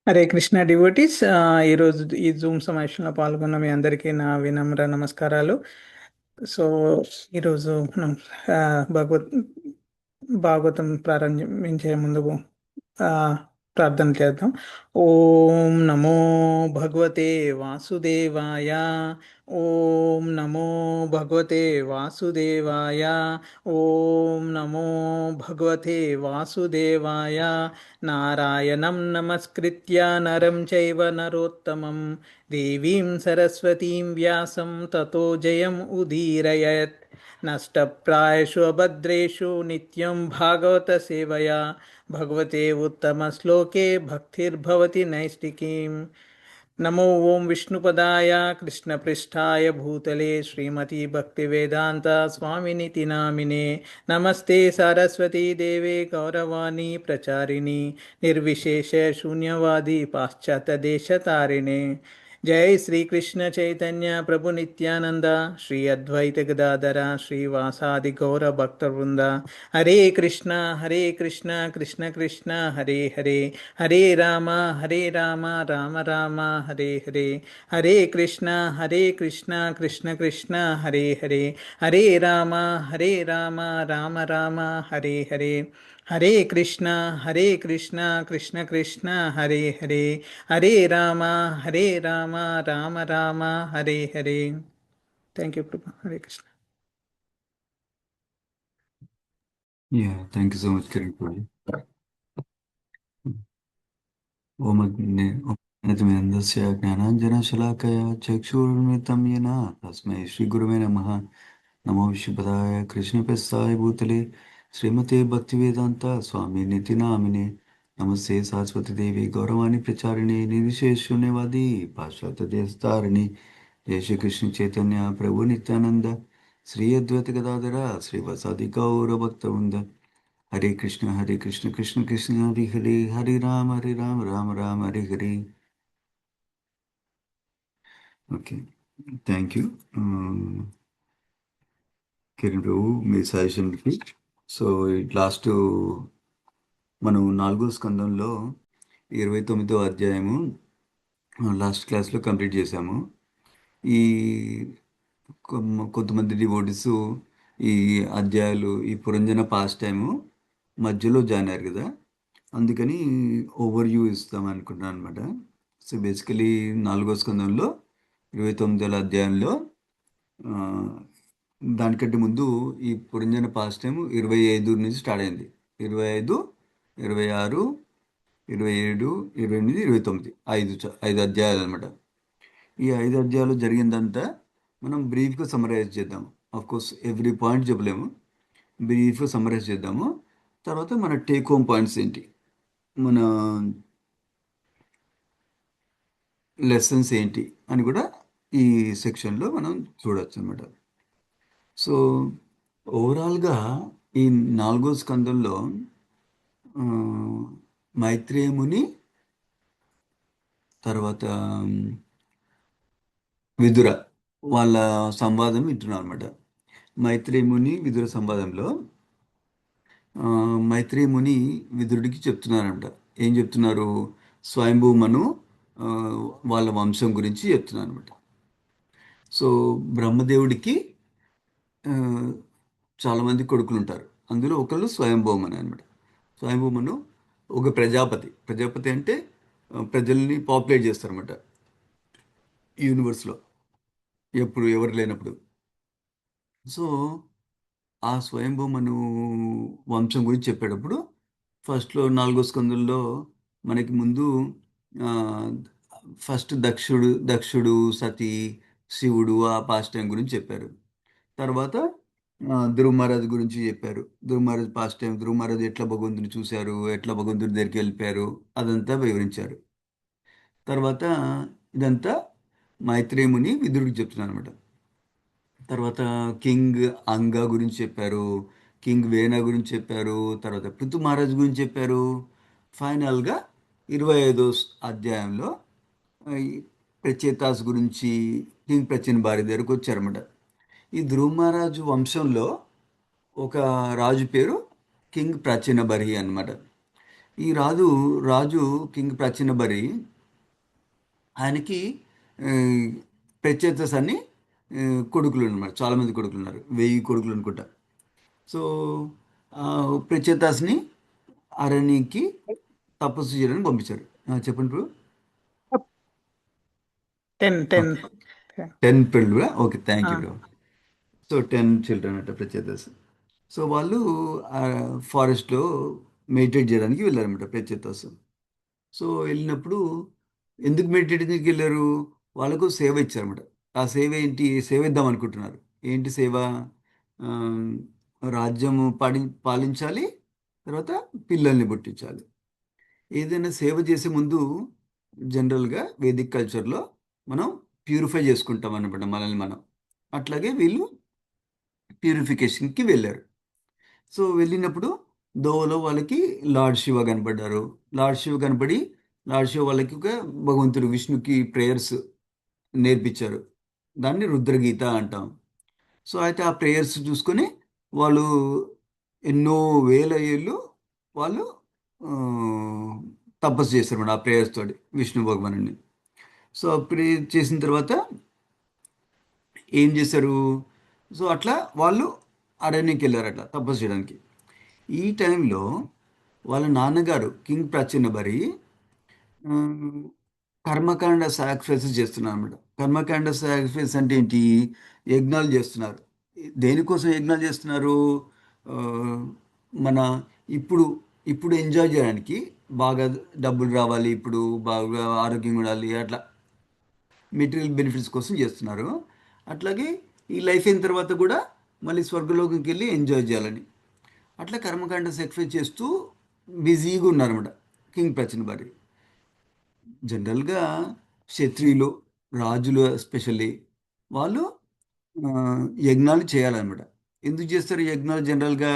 Hare Krishna devotees. ఈరోజు ఈ Zoom సమావేశంలో పాల్గొన్న మీ అందరికీ నా వినమ్ర నమస్కారాలు. సో ఈరోజు మనం ఆ, భగవత్ భాగవతం ప్రారంభించే ముందు ఆ, ప్రార్థన చేద్దాం. ఓం నమో భగవతే వాసుదేవాయ. ఓం నమో భగవతే వాసుదేవాయ. ఓం నమో భగవతే వాసుదేవాయ. నారాయణం నమస్కృత్య నరం చైవ నరోత్తమం దేవీం సరస్వతీం వ్యాసం తతో జయం ఉదీరయత్. నష్టప్రాయషు అభద్రేషు నిత్యం భాగవత సేవయా భగవతే ఉత్తమశ్లోకే భక్తిర్భవతి నైష్టికీం. నమో ఓం విష్ణుపదాయ కృష్ణపృష్ఠాయ భూతలే శ్రీమతి భక్తివేదాంత స్వామినితి నామినే. నమస్తే సరస్వతీ దేవే గౌరవాణి ప్రచారిణి నిర్విశేష శూన్యవాది పాశ్చాత్య దేశతారిణే. జై శ్రీకృష్ణ చైతన్య ప్రభు నిత్యానంద శ్రీ అద్వైత గదాధర శ్రీవాసాది గౌర భక్తవృంద. హరే కృష్ణ కృష్ణ కృష్ణ హరే హరే, హరే రామ రామ రామ హరే హరే. హరే కృష్ణ కృష్ణ కృష్ణ హరే హరే, హరే రామ రామ రామ హరే హరే. హరే కృష్ణ కృష్ణ కృష్ణ హరే హరే, హరే రామ రామ రామ హరే హరే. థ్యాంక్ యూ ప్రభా. Hare Krishna. Yeah, thank you so much, Kiran Puri. ओम अज्ञानतिमिरन्दस्य ज्ञानाञ्जनशलाकया चक्षुरुन्मिलितं येन तस्मै श्रीगुरुवे नमः। नमो विष्णुपदाय कृष्णप्रस्थाय भूतले श्रीमते भक्तिवेदान्त स्वामिनिति नामिने। नमस्ते सरस्वती देवी गौरवाणी प्रचारिणे निर्विशेषशून्यवादी पाश्चात्यदेशतारिणे। जय श्री कृष्ण चैतन्य प्रभु नित्यानंद श्री अद्वैत गदाधर श्रीवासादि गौरभक्तवृंद। Hare Krishna Krishna Krishna Hare Hare, Hare Rama Rama Rama Hare Hare. Okay, thank you Kiran Prabhu మీ సజెషన్కి. సో లాస్ట్ మనం 4వ స్కందంలో 29వ అధ్యాయము లాస్ట్ క్లాస్లో కంప్లీట్ చేశాము. ఈ కొంతమంది డివోటీస్ ఈ అధ్యాయాలు ఈ పురంజన పాస్ట్ టైము మధ్యలో జాయిన్ అయ్యారు కదా, అందుకని ఓవర్ వ్యూ ఇస్తాం అనుకుంటున్నాను అనమాట. సో బేసికలీ 4వ స్కందంలో 29వ అధ్యాయంలో దానికంటే ముందు ఈ పురంజన పాస్ట్ టైం 25 నుంచి స్టార్ట్ అయింది. 25, 26, 27, 28, 29 ఐదు అధ్యాయాలు అనమాట. ఈ 5 అధ్యాయాలు జరిగిందంతా మనం బ్రీఫ్గా సమ్మరైజ్ చేద్దాం. కోర్స్ ఎవ్రీ పాయింట్ చెప్పలేము, బ్రీఫ్గా సమ్మరైజ్ చేద్దాము. తర్వాత మన టేక్ హోమ్ పాయింట్స్ ఏంటి, మన లెసన్స్ ఏంటి అని కూడా ఈ సెక్షన్లో మనం చూడవచ్చు అనమాట. సో ఓవరాల్గా ఈ 4వ స్కందంలో మైత్రేయ ముని తర్వాత విదుర వాళ్ళ సంవాదం వింటున్నాం అనమాట. మైత్రేయ ముని విదుర సంవాదంలో మైత్రేయ ముని విదురుడికి చెప్తున్నారంట. ఏం చెప్తున్నారు? స్వయంభూమను వాళ్ళ వంశం గురించి చెప్తున్నారు అనమాట. సో బ్రహ్మదేవుడికి చాలామంది కొడుకులు ఉంటారు, అందులో ఒకళ్ళు స్వయంభూమని అనమాట. స్వయంభూమను ఒక ప్రజాపతి అంటే ప్రజల్ని పాపులేట్ చేస్తారన్నమాట యూనివర్స్లో ఎప్పుడు ఎవరు లేనప్పుడు. సో ఆ స్వయంభూమను వంశం గురించి చెప్పేటప్పుడు ఫస్ట్లో 4వ స్కందంలో మనకి ముందు ఫస్ట్ దక్షుడు సతీ శివుడు ఆ పాస్ట్ టైం గురించి చెప్పారు. తర్వాత ధ్రువ మహారాజు గురించి చెప్పారు. ధ్రువ మహారాజు పాస్ట్ టైం, ధ్రువ మహారాజు ఎట్లా భగవంతుని చూశారు, ఎట్లా భగవంతుడి దగ్గరికి వెళ్ళిపోయారు, అదంతా వివరించారు. తర్వాత ఇదంతా మైత్రేయముని విదురుడికి చెప్తున్నాను అనమాట. తర్వాత కింగ్ అంగ గురించి చెప్పారు, కింగ్ వేనా గురించి చెప్పారు, తర్వాత పృథు మహారాజు గురించి చెప్పారు. ఫైనల్గా 25వ అధ్యాయంలో ప్రచేతాస్ గురించి, కింగ్ ప్రచన్ భార్య దగ్గరకు వచ్చారన్నమాట. ఈ ధ్రువ మహారాజు వంశంలో ఒక రాజు పేరు కింగ్ ప్రాచీన బర్హి అనమాట. ఈ రాజు కింగ్ ప్రాచీనబరి ఆయనకి ఆ, ప్రత్యేతస్ అని కొడుకులు ఉన్నారు, చాలామంది కొడుకులు ఉన్నారు, 1000 కొడుకులు అనుకుంటా. సో ఆ ప్రత్యేతాస్ని అరణ్యకి తపస్సు చేయడానికి పంపించారు. చెప్పండి బ్రో. 10 10. 10 పిల్లలు, okay, thank you bro. So 10 children అట ప్రచేతస్. సో వాళ్ళు ఫారెస్ట్లో మెడిటేట్ చేయడానికి వెళ్ళారన్నమాట ప్రచేతస్. సో వెళ్ళినప్పుడు ఎందుకు మెడిటేటింగ్కి వెళ్ళారు? వాళ్ళకు సేవ ఇచ్చారన్నమాట. ఆ సేవ ఏంటి? సేవ ఇద్దాం అనుకుంటున్నారు. ఏంటి సేవ? ఆ, రాజ్యం పాలించాలి, తర్వాత పిల్లల్ని పుట్టించాలి. ఏదైనా సేవ చేసే ముందు జనరల్గా వేదిక్ కల్చర్లో మనం ప్యూరిఫై చేసుకుంటాం అన్నమాట మనల్ని మనం. అట్లాగే వీళ్ళు ప్యూరిఫికేషన్కి వెళ్ళారు. సో వెళ్ళినప్పుడు దోవలో వాళ్ళకి లార్డ్ శివ కనపడ్డారు. లార్డ్ శివ కనపడి లార్డ్ శివ వాళ్ళకి ఒక భగవంతుడు విష్ణుకి ప్రేయర్స్ నేర్పించారు. దాన్ని రుద్రగీత అంటాం. సో అయితే ఆ ప్రేయర్స్ చూసుకొని వాళ్ళు ఎన్నో వేల ఏళ్ళు వాళ్ళు ఆ, తపస్సు చేస్తారు మేడం ఆ ప్రేయర్స్ తోటి విష్ణు భగవానుని. సో ప్రేయర్ చేసిన తర్వాత ఏం చేశారు? సో అట్లా వాళ్ళు అరణ్యకి వెళ్ళారు అట్లా తపస్సు చేయడానికి. ఈ టైంలో వాళ్ళ నాన్నగారు కింగ్ ప్రాచీనబరి ఆ, కర్మకాండ సాక్రిఫైసెస్ చేస్తున్నారు అనమాట. కర్మకాండ సాక్రిఫైస్ అంటే ఏంటి? యజ్ఞాలు చేస్తున్నారు. దేనికోసం యజ్ఞాలు చేస్తున్నారు? ఆ, మన ఇప్పుడు ఇప్పుడు ఎంజాయ్ చేయడానికి, బాగా డబ్బులు రావాలి, ఇప్పుడు బాగా ఆరోగ్యంగా ఉండాలి, అట్లా మెటీరియల్ బెనిఫిట్స్ కోసం చేస్తున్నారు. అట్లాగే ఈ లైఫ్ అయిన తర్వాత కూడా మళ్ళీ స్వర్గలోకంకి వెళ్ళి ఎంజాయ్ చేయాలని అట్లా కర్మకాండ సాక్రిఫైస్ చేస్తూ బిజీగా ఉన్నారన్నమాట కింగ్ ప్రాచీనబరి. జనరల్గా క్షత్రియులు, రాజులు ఎస్పెషల్లీ వాళ్ళు ఆ, యజ్ఞాలు చేయాలన్నమాట. ఎందుకు చేస్తారు యజ్ఞాలు? జనరల్గా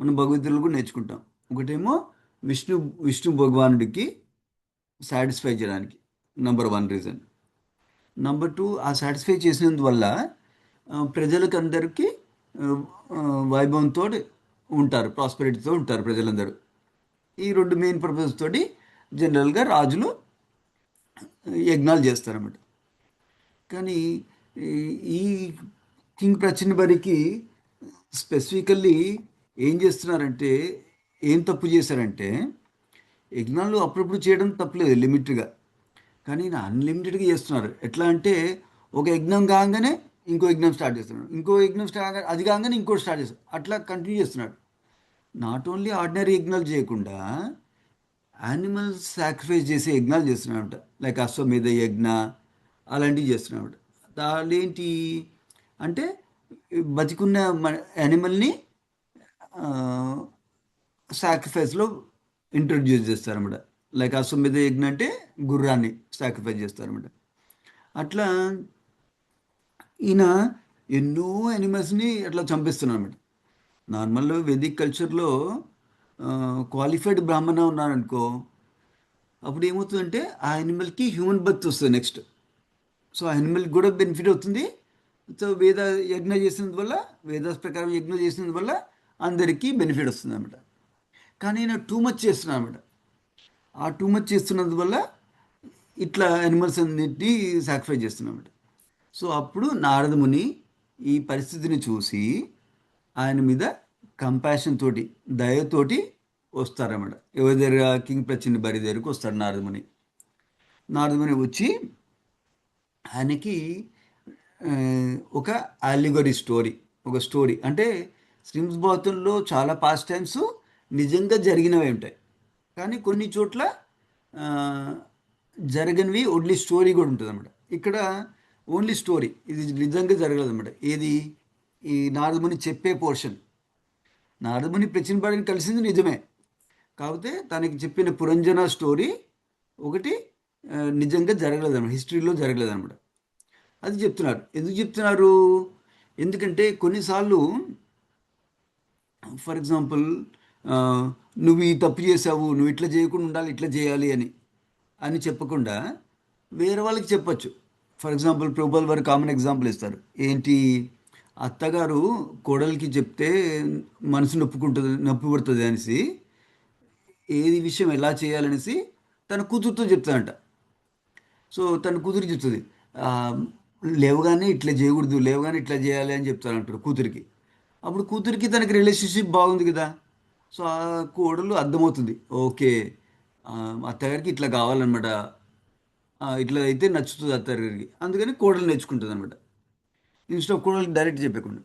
మనం భగవద్గీతలో కూడా నేర్చుకుంటాం. ఒకటేమో విష్ణు విష్ణు భగవానుడికి సాటిస్ఫై చేయడానికి, నంబర్ 1 రీజన్. నంబర్ 2, ఆ సాటిస్ఫై చేసినందువల్ల ప్రజలకు అందరికీ ఆ, ఆ, వైభవంతో ఉంటారు, ప్రాస్పెరిటీతో ఉంటారు ప్రజలందరూ. ఈ రెండు మెయిన్ పర్పస్ తోటి జనరల్గా రాజులు యజ్ఞాలు చేస్తారన్నమాట. కానీ ఈ ఈ కింగ్ ప్రచన్నబరికి స్పెసిఫికల్లీ ఏం చేస్తున్నారంటే, ఏం తప్పు చేశారంటే, యజ్ఞాలు అప్పుడప్పుడు చేయడం తప్పలేదు లిమిట్గా, కానీ ఈయన అన్లిమిటెడ్గా చేస్తున్నారు. ఎట్లా అంటే ఒక యజ్ఞం కాగానే ఇంకో యజ్ఞం స్టార్ట్ చేస్తున్నాడు, ఇంకో యజ్ఞం స్టార్ట్ అది కాగానే ఇంకోటి స్టార్ట్ చేస్తాడు, అట్లా కంటిన్యూ చేస్తున్నాడు. నాట్ ఓన్లీ ఆర్డినరీ యజ్ఞాలు చేయకుండా యానిమల్స్ సాక్రిఫైస్ చేసే యజ్ఞాలు చేస్తున్నాడు. లైక్ అశ్వమేధ యజ్ఞ అలాంటివి చేస్తున్నాడు. దాంట్లో అంటే బతికున్న యానిమల్ని సాక్రిఫైస్లో ఇంట్రొడ్యూస్ చేస్తారన్నమాట. లైక్ అశ్వమేధ యజ్ఞ అంటే గుర్రాన్ని సాక్రిఫైస్ చేస్తారన్నమాట. అట్లా ఈయన ఎన్నో యానిమల్స్ని అట్లా చంపిస్తున్నాడు అనమాట. నార్మల్ వేదిక్ కల్చర్లో క్వాలిఫైడ్ బ్రాహ్మణ ఉన్నారనుకో, అప్పుడు ఏమవుతుందంటే ఆ యానిమల్కి హ్యూమన్ బర్త్ వస్తుంది నెక్స్ట్. సో ఆ యానిమల్కి కూడా బెనిఫిట్ అవుతుంది. సో యజ్ఞ చేసినందువల్ల, వేదాస్ ప్రకారం యజ్ఞ చేసినందువల్ల అందరికీ బెనిఫిట్ వస్తుంది అనమాట. కానీ నేను టూ మచ్ చేస్తున్నాను అనమాట. ఆ టూ మచ్ చేస్తున్నందువల్ల ఇట్లా యానిమల్స్ అన్నింటినీ సాక్రిఫైస్ చేస్తున్నాం అనమాట. సో అప్పుడు నారద ముని ఈ పరిస్థితిని చూసి ఆయన మీద కంపాషన్ తోటి, దయతోటి వస్తారన్నమాట. ఎవరి దగ్గర? కింగ్ ప్రచండ్ బరి దగ్గరికి వస్తారు నారదముని. నారదముని వచ్చి ఆయనకి ఆ, ఒక ఆలిగరీ స్టోరీ, ఒక స్టోరీ అంటే శ్రీమద్ భాగవతంలో చాలా పాస్ట్ టైమ్స్ నిజంగా జరిగినవి ఉంటాయి, కానీ కొన్ని చోట్ల ఆ, జరగనివి ఓన్లీ స్టోరీ కూడా ఉంటుంది అన్నమాట. ఇక్కడ ఓన్లీ స్టోరీ, ఇది నిజంగా జరగలేదు అనమాట. ఏది? ఈ నారదముని చెప్పే పోర్షన్. నారదముని ప్రచండ్ కలిసింది నిజమే, కాకపోతే తనకి చెప్పిన పురంజన స్టోరీ ఒకటి నిజంగా జరగలేదు అనమాట, హిస్టరీలో జరగలేదు అనమాట. అది చెప్తున్నారు. ఎందుకు చెప్తున్నారు? ఎందుకంటే కొన్నిసార్లు ఫర్ ఎగ్జాంపుల్ నువ్వు ఈ తప్పు చేసావు, నువ్వు ఇట్లా చేయకుండా ఉండాలి, ఇట్లా చేయాలి అని అని చెప్పకుండా వేరే వాళ్ళకి చెప్పచ్చు. ఫర్ ఎగ్జాంపుల్ ప్రభుపాల్ వారు కామన్ ఎగ్జాంపుల్ ఇస్తారు. ఏంటి? అత్తగారు కోడలికి చెప్తే మనసు నొప్పి పడుతుంది అనేసి ఏది విషయం ఎలా చేయాలనేసి తన కూతురుతో చెప్తాడంట. సో తన కూతురికి చెప్తుంది, "ఆ, లేవగానే ఇట్లా చేయకూడదు, లేవగానే ఇట్లా చేయాలి" అని చెప్తారంటారు కూతురికి. అప్పుడు కూతురికి తనకి రిలేషన్షిప్ బాగుంది కదా. సో ఆ కోడలు అర్థమవుతుంది, ఓకే, ఆ, అత్తగారికి ఇట్లా కావాలన్నమాట, ఇట్లా అయితే నచ్చుతుంది అత్తగారికి, అందుకని కోడలు నేర్చుకుంటుంది అనమాట, ఇన్స్టెడ్ ఆఫ్ కోడలు డైరెక్ట్ చెప్పకుండా.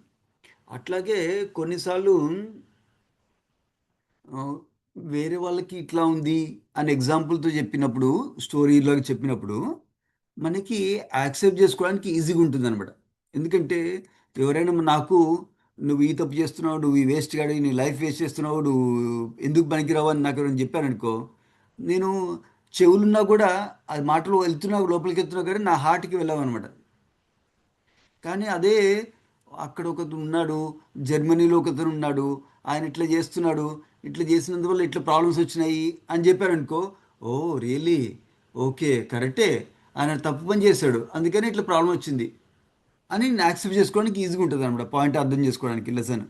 అట్లాగే కొన్నిసార్లు ఆ, వేరే వాళ్ళకి ఇట్లా ఉంది అని ఎగ్జాంపుల్తో చెప్పినప్పుడు, స్టోరీలాగా చెప్పినప్పుడు మనకి యాక్సెప్ట్ చేసుకోవడానికి ఈజీగా ఉంటుంది అనమాట. ఎందుకంటే ఎవరైనా నాకు, నువ్వు ఈ తప్పు చేస్తున్నావు, నువ్వు ఈ వేస్ట్ గాడి, నీ లైఫ్ వేస్ట్ చేస్తున్నావు, నువ్వు ఎందుకు పనికిరావు అని నాకు ఎవరైనా చెప్పారనుకో, నేను చెవులున్నా కూడా అది మాటలు వెళ్తున్నా, లోపలికి వెళ్తున్నా కానీ నా హార్ట్కి వెళ్ళావు అనమాట. కానీ అదే అక్కడ ఒకతను ఉన్నాడు, జర్మనీలో ఒకతను ఉన్నాడు, ఆయన ఇట్లా చేస్తున్నాడు, ఇట్లా చేసినందువల్ల ఇట్లా ప్రాబ్లమ్స్ వచ్చినాయి అని చెప్పారనుకో, ఓ రియలీ, ఓకే కరెక్టే, ఆయన తప్పు పని చేశాడు అందుకని ఇట్లా ప్రాబ్లం వచ్చింది అని నేను యాక్సెప్ట్ చేసుకోవడానికి ఈజీగా ఉంటుంది అనమాట, పాయింట్ అర్థం చేసుకోవడానికి లెసన్.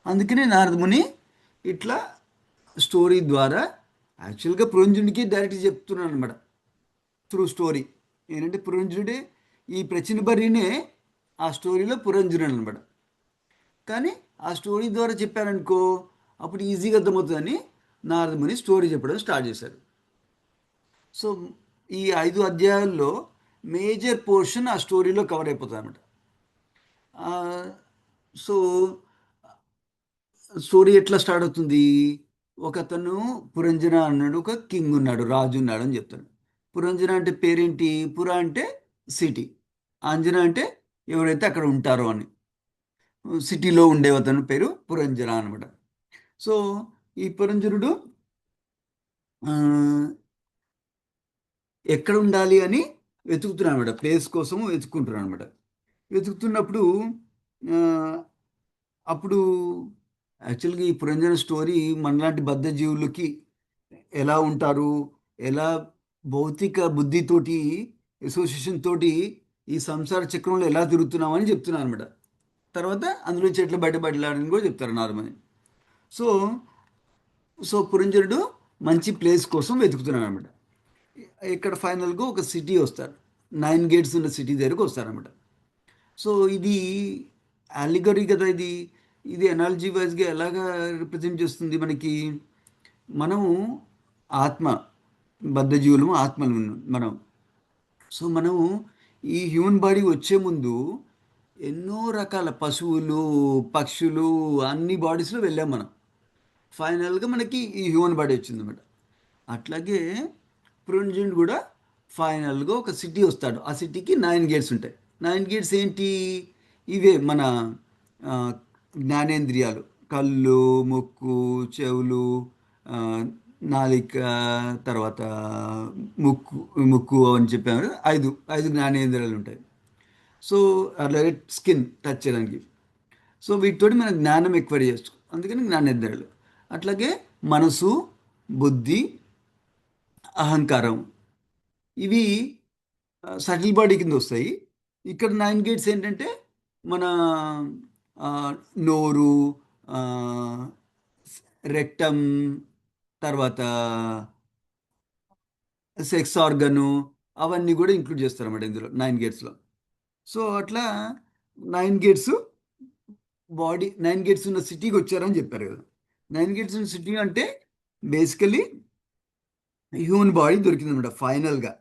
అందుకనే నారద ముని ఇట్లా స్టోరీ ద్వారా యాక్చువల్గా పురంజునికి డైరెక్ట్ చెప్తున్నాను అనమాట, త్రూ స్టోరీ. ఏంటంటే పురంజుడే, ఈ ప్రచినబరినే ఆ స్టోరీలో పురంజుడు అనమాట. కానీ ఆ స్టోరీ ద్వారా చెప్పారనుకో అప్పుడు ఈజీగా అర్థమవుతుందని నారదముని స్టోరీ చెప్పడం స్టార్ట్ చేశారు. సో ఈ 5 అధ్యాయాల్లో మేజర్ పోర్షన్ ఆ స్టోరీలో కవర్ అయిపోతుంది అనమాట. సో స్టోరీ ఎట్లా స్టార్ట్ అవుతుంది, ఒకతను పురంజన అన్నాడు, ఒక కింగ్ ఉన్నాడు, రాజు ఉన్నాడు అని చెప్తాడు. పురంజన అంటే పేరేంటి, పుర అంటే సిటీ, అంజన అంటే ఎవరైతే అక్కడ ఉంటారో అని, సిటీలో ఉండే అతని పేరు పురంజన అనమాట. సో ఈ పురంజనుడు ఆ, ఎక్కడ ఉండాలి అని వెతుకుతున్నాడు అనమాట, ప్లేస్ కోసం వెతుక్కుంటున్నాడు అనమాట. వెతుకుతున్నప్పుడు ఆ, అప్పుడు యాక్చువల్గా ఈ పురంజన స్టోరీ మనలాంటి బద్ధజీవులకి ఎలా ఉంటారు, ఎలా భౌతిక బుద్ధితోటి, అసోసియేషన్ తోటి ఈ సంసార చక్రంలో ఎలా తిరుగుతున్నామని చెప్తున్నాను అనమాట. తర్వాత అందులోంచి ఎట్లా బయటపడాలని కూడా చెప్తారు నార్మల్. సో సో పురంజనుడు మంచి ప్లేస్ కోసం వెతుకుతున్నాడు అనమాట. ఇక్కడ ఫైనల్గా ఒక సిటీ వస్తారు, 9 గేట్స్ ఉన్న సిటీ దగ్గరకు వస్తారనమాట. సో ఇది అలిగరీ కదా, ఇది ఇది ఎనాలజీ వైజ్గా ఎలాగా రిప్రజెంట్ చేస్తుంది మనకి. మనము ఆత్మ, బద్ధజీవులము ఆత్మలు మనం. సో మనము ఈ హ్యూమన్ బాడీ వచ్చే ముందు ఎన్నో రకాల పశువులు, పక్షులు, అన్ని బాడీస్లో వెళ్ళాం మనం. ఫైనల్గా మనకి ఈ హ్యూమన్ బాడీ వచ్చిందన్నమాట. అట్లాగే పురంజనుడు కూడా ఫైనల్గా ఒక సిటీ వస్తాడు, ఆ సిటీకి 9 గేట్స్ ఉంటాయి. 9 గేట్స్ ఏంటి, ఇవే మన ఆ, జ్ఞానేంద్రియాలు, కళ్ళు, ముక్కు, చెవులు, ఆ, నాలిక, తర్వాత ముక్కు ముక్కు అని చెప్పాము కదా, ఐదు ఐదు జ్ఞానేంద్రియాలు ఉంటాయి. సో అలాగే స్కిన్ టచ్ చేయడానికి. సో వీటితోటి మనం జ్ఞానం ఎక్వైర్ చేసుకో, అందుకని జ్ఞానేంద్రియాలు. అట్లాగే మనసు, బుద్ధి, అహంకారం, ఇవి సటిల్ బాడీ కింద వస్తాయి. ఇక్కడ 9 గేట్స్ ఏంటంటే మన ఆ, నోరు, రెక్టమ్, తర్వాత సెక్స్ ఆర్గను, అవన్నీ కూడా ఇంక్లూడ్ చేస్తారన్నమాట ఇందులో 9 గేట్స్లో. సో అట్లా 9 గేట్స్ బాడీ, 9 గేట్స్ ఉన్న సిటీకి వచ్చారని చెప్పారు కదా. 9 గేట్స్ ఉన్న సిటీ అంటే బేసికలీ హ్యూమన్ బాడీ దొరికింది అనమాట ఫైనల్గా.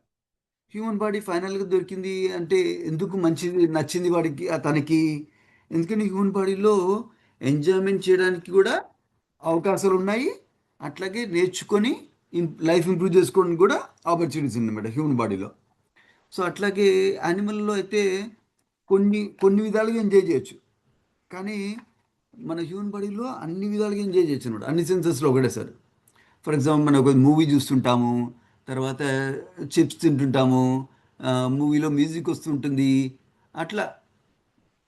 హ్యూమన్ బాడీ ఫైనల్గా దొరికింది అంటే ఎందుకు మంచిది, నచ్చింది వాడికి, తనకి. ఎందుకని హ్యూమన్ బాడీలో ఎంజాయ్మెంట్ చేయడానికి కూడా అవకాశాలు ఉన్నాయి, అట్లాగే నేర్చుకొని లైఫ్ ఇంప్రూవ్ చేసుకోవడానికి కూడా ఆపర్చునిటీస్ ఉందన్నమాట హ్యూమన్ బాడీలో. సో అట్లాగే యానిమల్లో అయితే కొన్ని కొన్ని విధాలుగా ఎంజాయ్ చేయొచ్చు, కానీ మన హ్యూమన్ బాడీలో అన్ని విధాలుగా ఎంజాయ్ చేయొచ్చు అనమాట, అన్ని సెన్సెస్లో ఒకటేసారి. ఫర్ ఎగ్జాంపుల్ మనం ఒక మూవీ చూస్తుంటాము, తర్వాత చిప్స్ తింటుంటాము, మూవీలో మ్యూజిక్ వస్తుంటుంది, అట్లా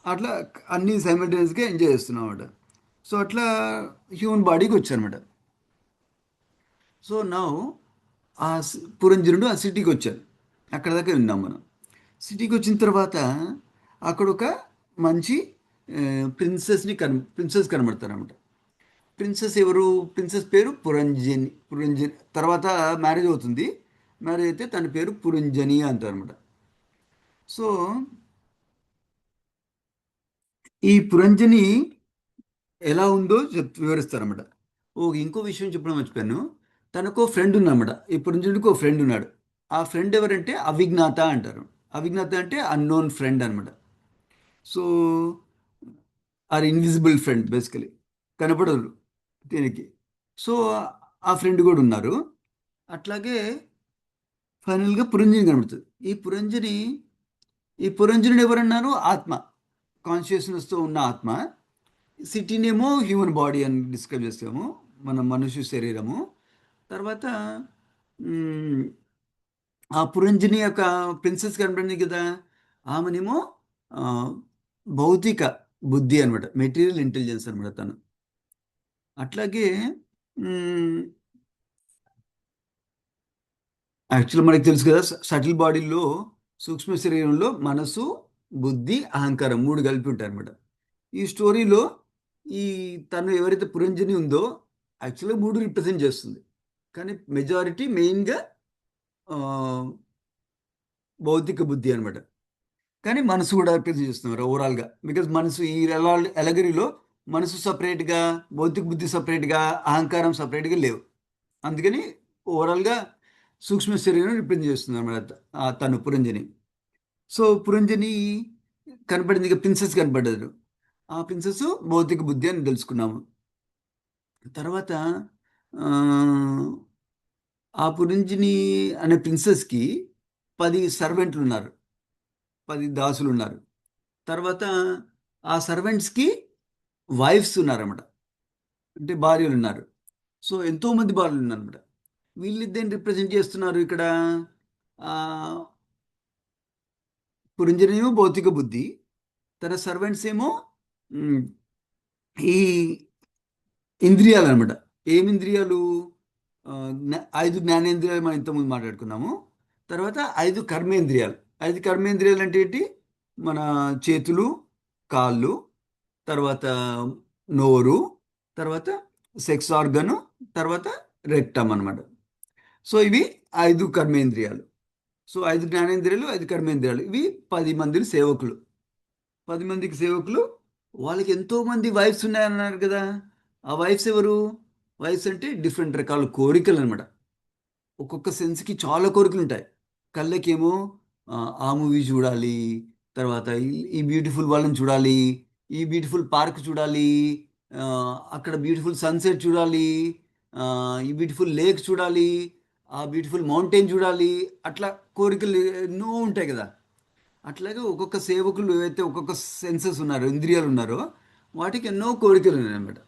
అట్లా అన్నీ సైమల్టేనియస్గా ఎంజాయ్ చేస్తున్నాం అనమాట. సో అట్లా హ్యూమన్ బాడీకి వచ్చారనమాట. సో నా పురంజనుడు ఆ సిటీకి వచ్చారు, అక్కడ దాకా విన్నాం మనం. సిటీకి వచ్చిన తర్వాత అక్కడ ఒక మంచి ప్రిన్సెస్ కనబడతారు అనమాట. ప్రిన్సెస్ ఎవరు? ప్రిన్సెస్ పేరు పురంజని. పురంజని తర్వాత మ్యారేజ్ అవుతుంది. మ్యారేజ్ అయితే తన పేరు పురంజని అంటారు అనమాట. సో ఈ పురంజని ఎలా ఉందో వివరిస్తారన్నమాట. ఇంకో విషయం చెప్పడం మర్చిపోయాను. తనకో ఫ్రెండ్ ఉన్నాడన్నమాట. ఈ పురంజనుడికి ఒక ఫ్రెండ్ ఉన్నాడు. ఆ ఫ్రెండ్ ఎవరంటే అవిజ్ఞాత అంటారు. అవిజ్ఞాత అంటే అన్నోన్ ఫ్రెండ్ అనమాట. So or invisible friend basically, కనపడరు దీనికి. సో ఆ ఫ్రెండ్ కూడా ఉన్నారు. అట్లాగే ఫైనల్గా పురంజని కనబడుతుంది. ఈ పురంజనుడు ఎవరన్నారు? ఆత్మ, కాన్షియస్నెస్తో ఉన్న ఆత్మ. సిటీనేమో హ్యూమన్ బాడీ అని డిస్క్రైబ్ చేస్తాము, మన మనుష్య శరీరము. తర్వాత మ్, ఆ పురంజని యొక్క ప్రిన్సెస్ కనబడింది కదా, ఆమెనేమో ఆ, భౌతిక బుద్ధి అనమాట, మెటీరియల్ ఇంటెలిజెన్స్ అనమాట తను. అట్లాగే యాక్చువల్ మనకి తెలుసు కదా, సటిల్ బాడీలో, సూక్ష్మ శరీరంలో మనసు, బుద్ధి, అహంకారం మూడు కలిపి ఉంటాయి అనమాట. ఈ స్టోరీలో ఈ తను ఎవరైతే పురంజని ఉందో యాక్చువల్గా మూడు రిప్రజెంట్ చేస్తుంది. కానీ మెజారిటీ మెయిన్గా భౌతిక బుద్ధి అనమాట. కానీ మనసు కూడా రిప్రజెంట్ చేస్తున్నారు ఓవరాల్గా. బికాజ్ మనసు ఈ ఎలగరిలో మనసు సపరేట్గా, భౌతిక బుద్ధి సపరేట్గా, అహంకారం సపరేట్గా లేవు. అందుకని ఓవరాల్గా సూక్ష్మ శరీరం రిప్రజెంట్ చేస్తుంది అనమాట తను పురంజని. సో పురంజని కనపడింది, ఇక ప్రిన్సెస్ కనపడ్డారు. ఆ ప్రిన్సెస్ భౌతిక బుద్ధి అని తెలుసుకున్నాము. తర్వాత ఆ పురంజని అనే ప్రిన్సెస్కి 10 సర్వెంట్లు ఉన్నారు, 10 దాసులు ఉన్నారు. తర్వాత ఆ సర్వెంట్స్కి వైఫ్స్ ఉన్నారన్నమాట, అంటే భార్యలు ఉన్నారు. సో ఎంతోమంది భార్యలు ఉన్నారన్నమాట. వీళ్ళిద్దరిని రిప్రజెంట్ చేస్తున్నారు ఇక్కడ. పురంజని ఏమో భౌతిక బుద్ధి, తన సర్వెంట్స్ ఏమో ఈ ఇంద్రియాలు అనమాట. ఏమి ఇంద్రియాలు? 5 జ్ఞానేంద్రియాలు మనం ఇంతకుముందు మాట్లాడుకున్నాము. తర్వాత 5 కర్మేంద్రియాలు. 5 కర్మేంద్రియాలు అంటే ఏంటి? మన చేతులు, కాళ్ళు, తర్వాత నోరు, తర్వాత సెక్స్ ఆర్గను, తర్వాత రెక్టమ్ అనమాట. సో ఇవి 5 కర్మేంద్రియాలు. సో 5 జ్ఞానేంద్రియాలు, 5 కర్మేంద్రియాలు, ఇవి 10 మంది సేవకులు. 10 మందికి సేవకులు. వాళ్ళకి ఎంతోమంది వైఫ్స్ ఉన్నాయన్నారు కదా. ఆ వైఫ్స్ ఎవరు? వైఫ్స్ అంటే డిఫరెంట్ రకాల కోరికలు అనమాట. ఒక్కొక్క సెన్స్కి చాలా కోరికలు ఉంటాయి. కళ్ళకేమో ఆ మూవీ చూడాలి, తర్వాత ఈ బ్యూటిఫుల్ వాళ్ళని చూడాలి, ఈ బ్యూటిఫుల్ పార్క్ చూడాలి, ఆ, అక్కడ బ్యూటిఫుల్ సన్సెట్ చూడాలి, ఆ, ఈ బ్యూటిఫుల్ లేక్ చూడాలి, ఆ బ్యూటిఫుల్ మౌంటైన్ చూడాలి. అట్లా కోరికలు ఎన్నో ఉంటాయి కదా. అట్లాగే ఒక్కొక్క సేవకులు ఏవైతే ఒక్కొక్క సెన్సెస్ ఉన్నారో, ఇంద్రియాలు ఉన్నారో, వాటికి ఎన్నో కోరికలు ఉన్నాయన్నమాట.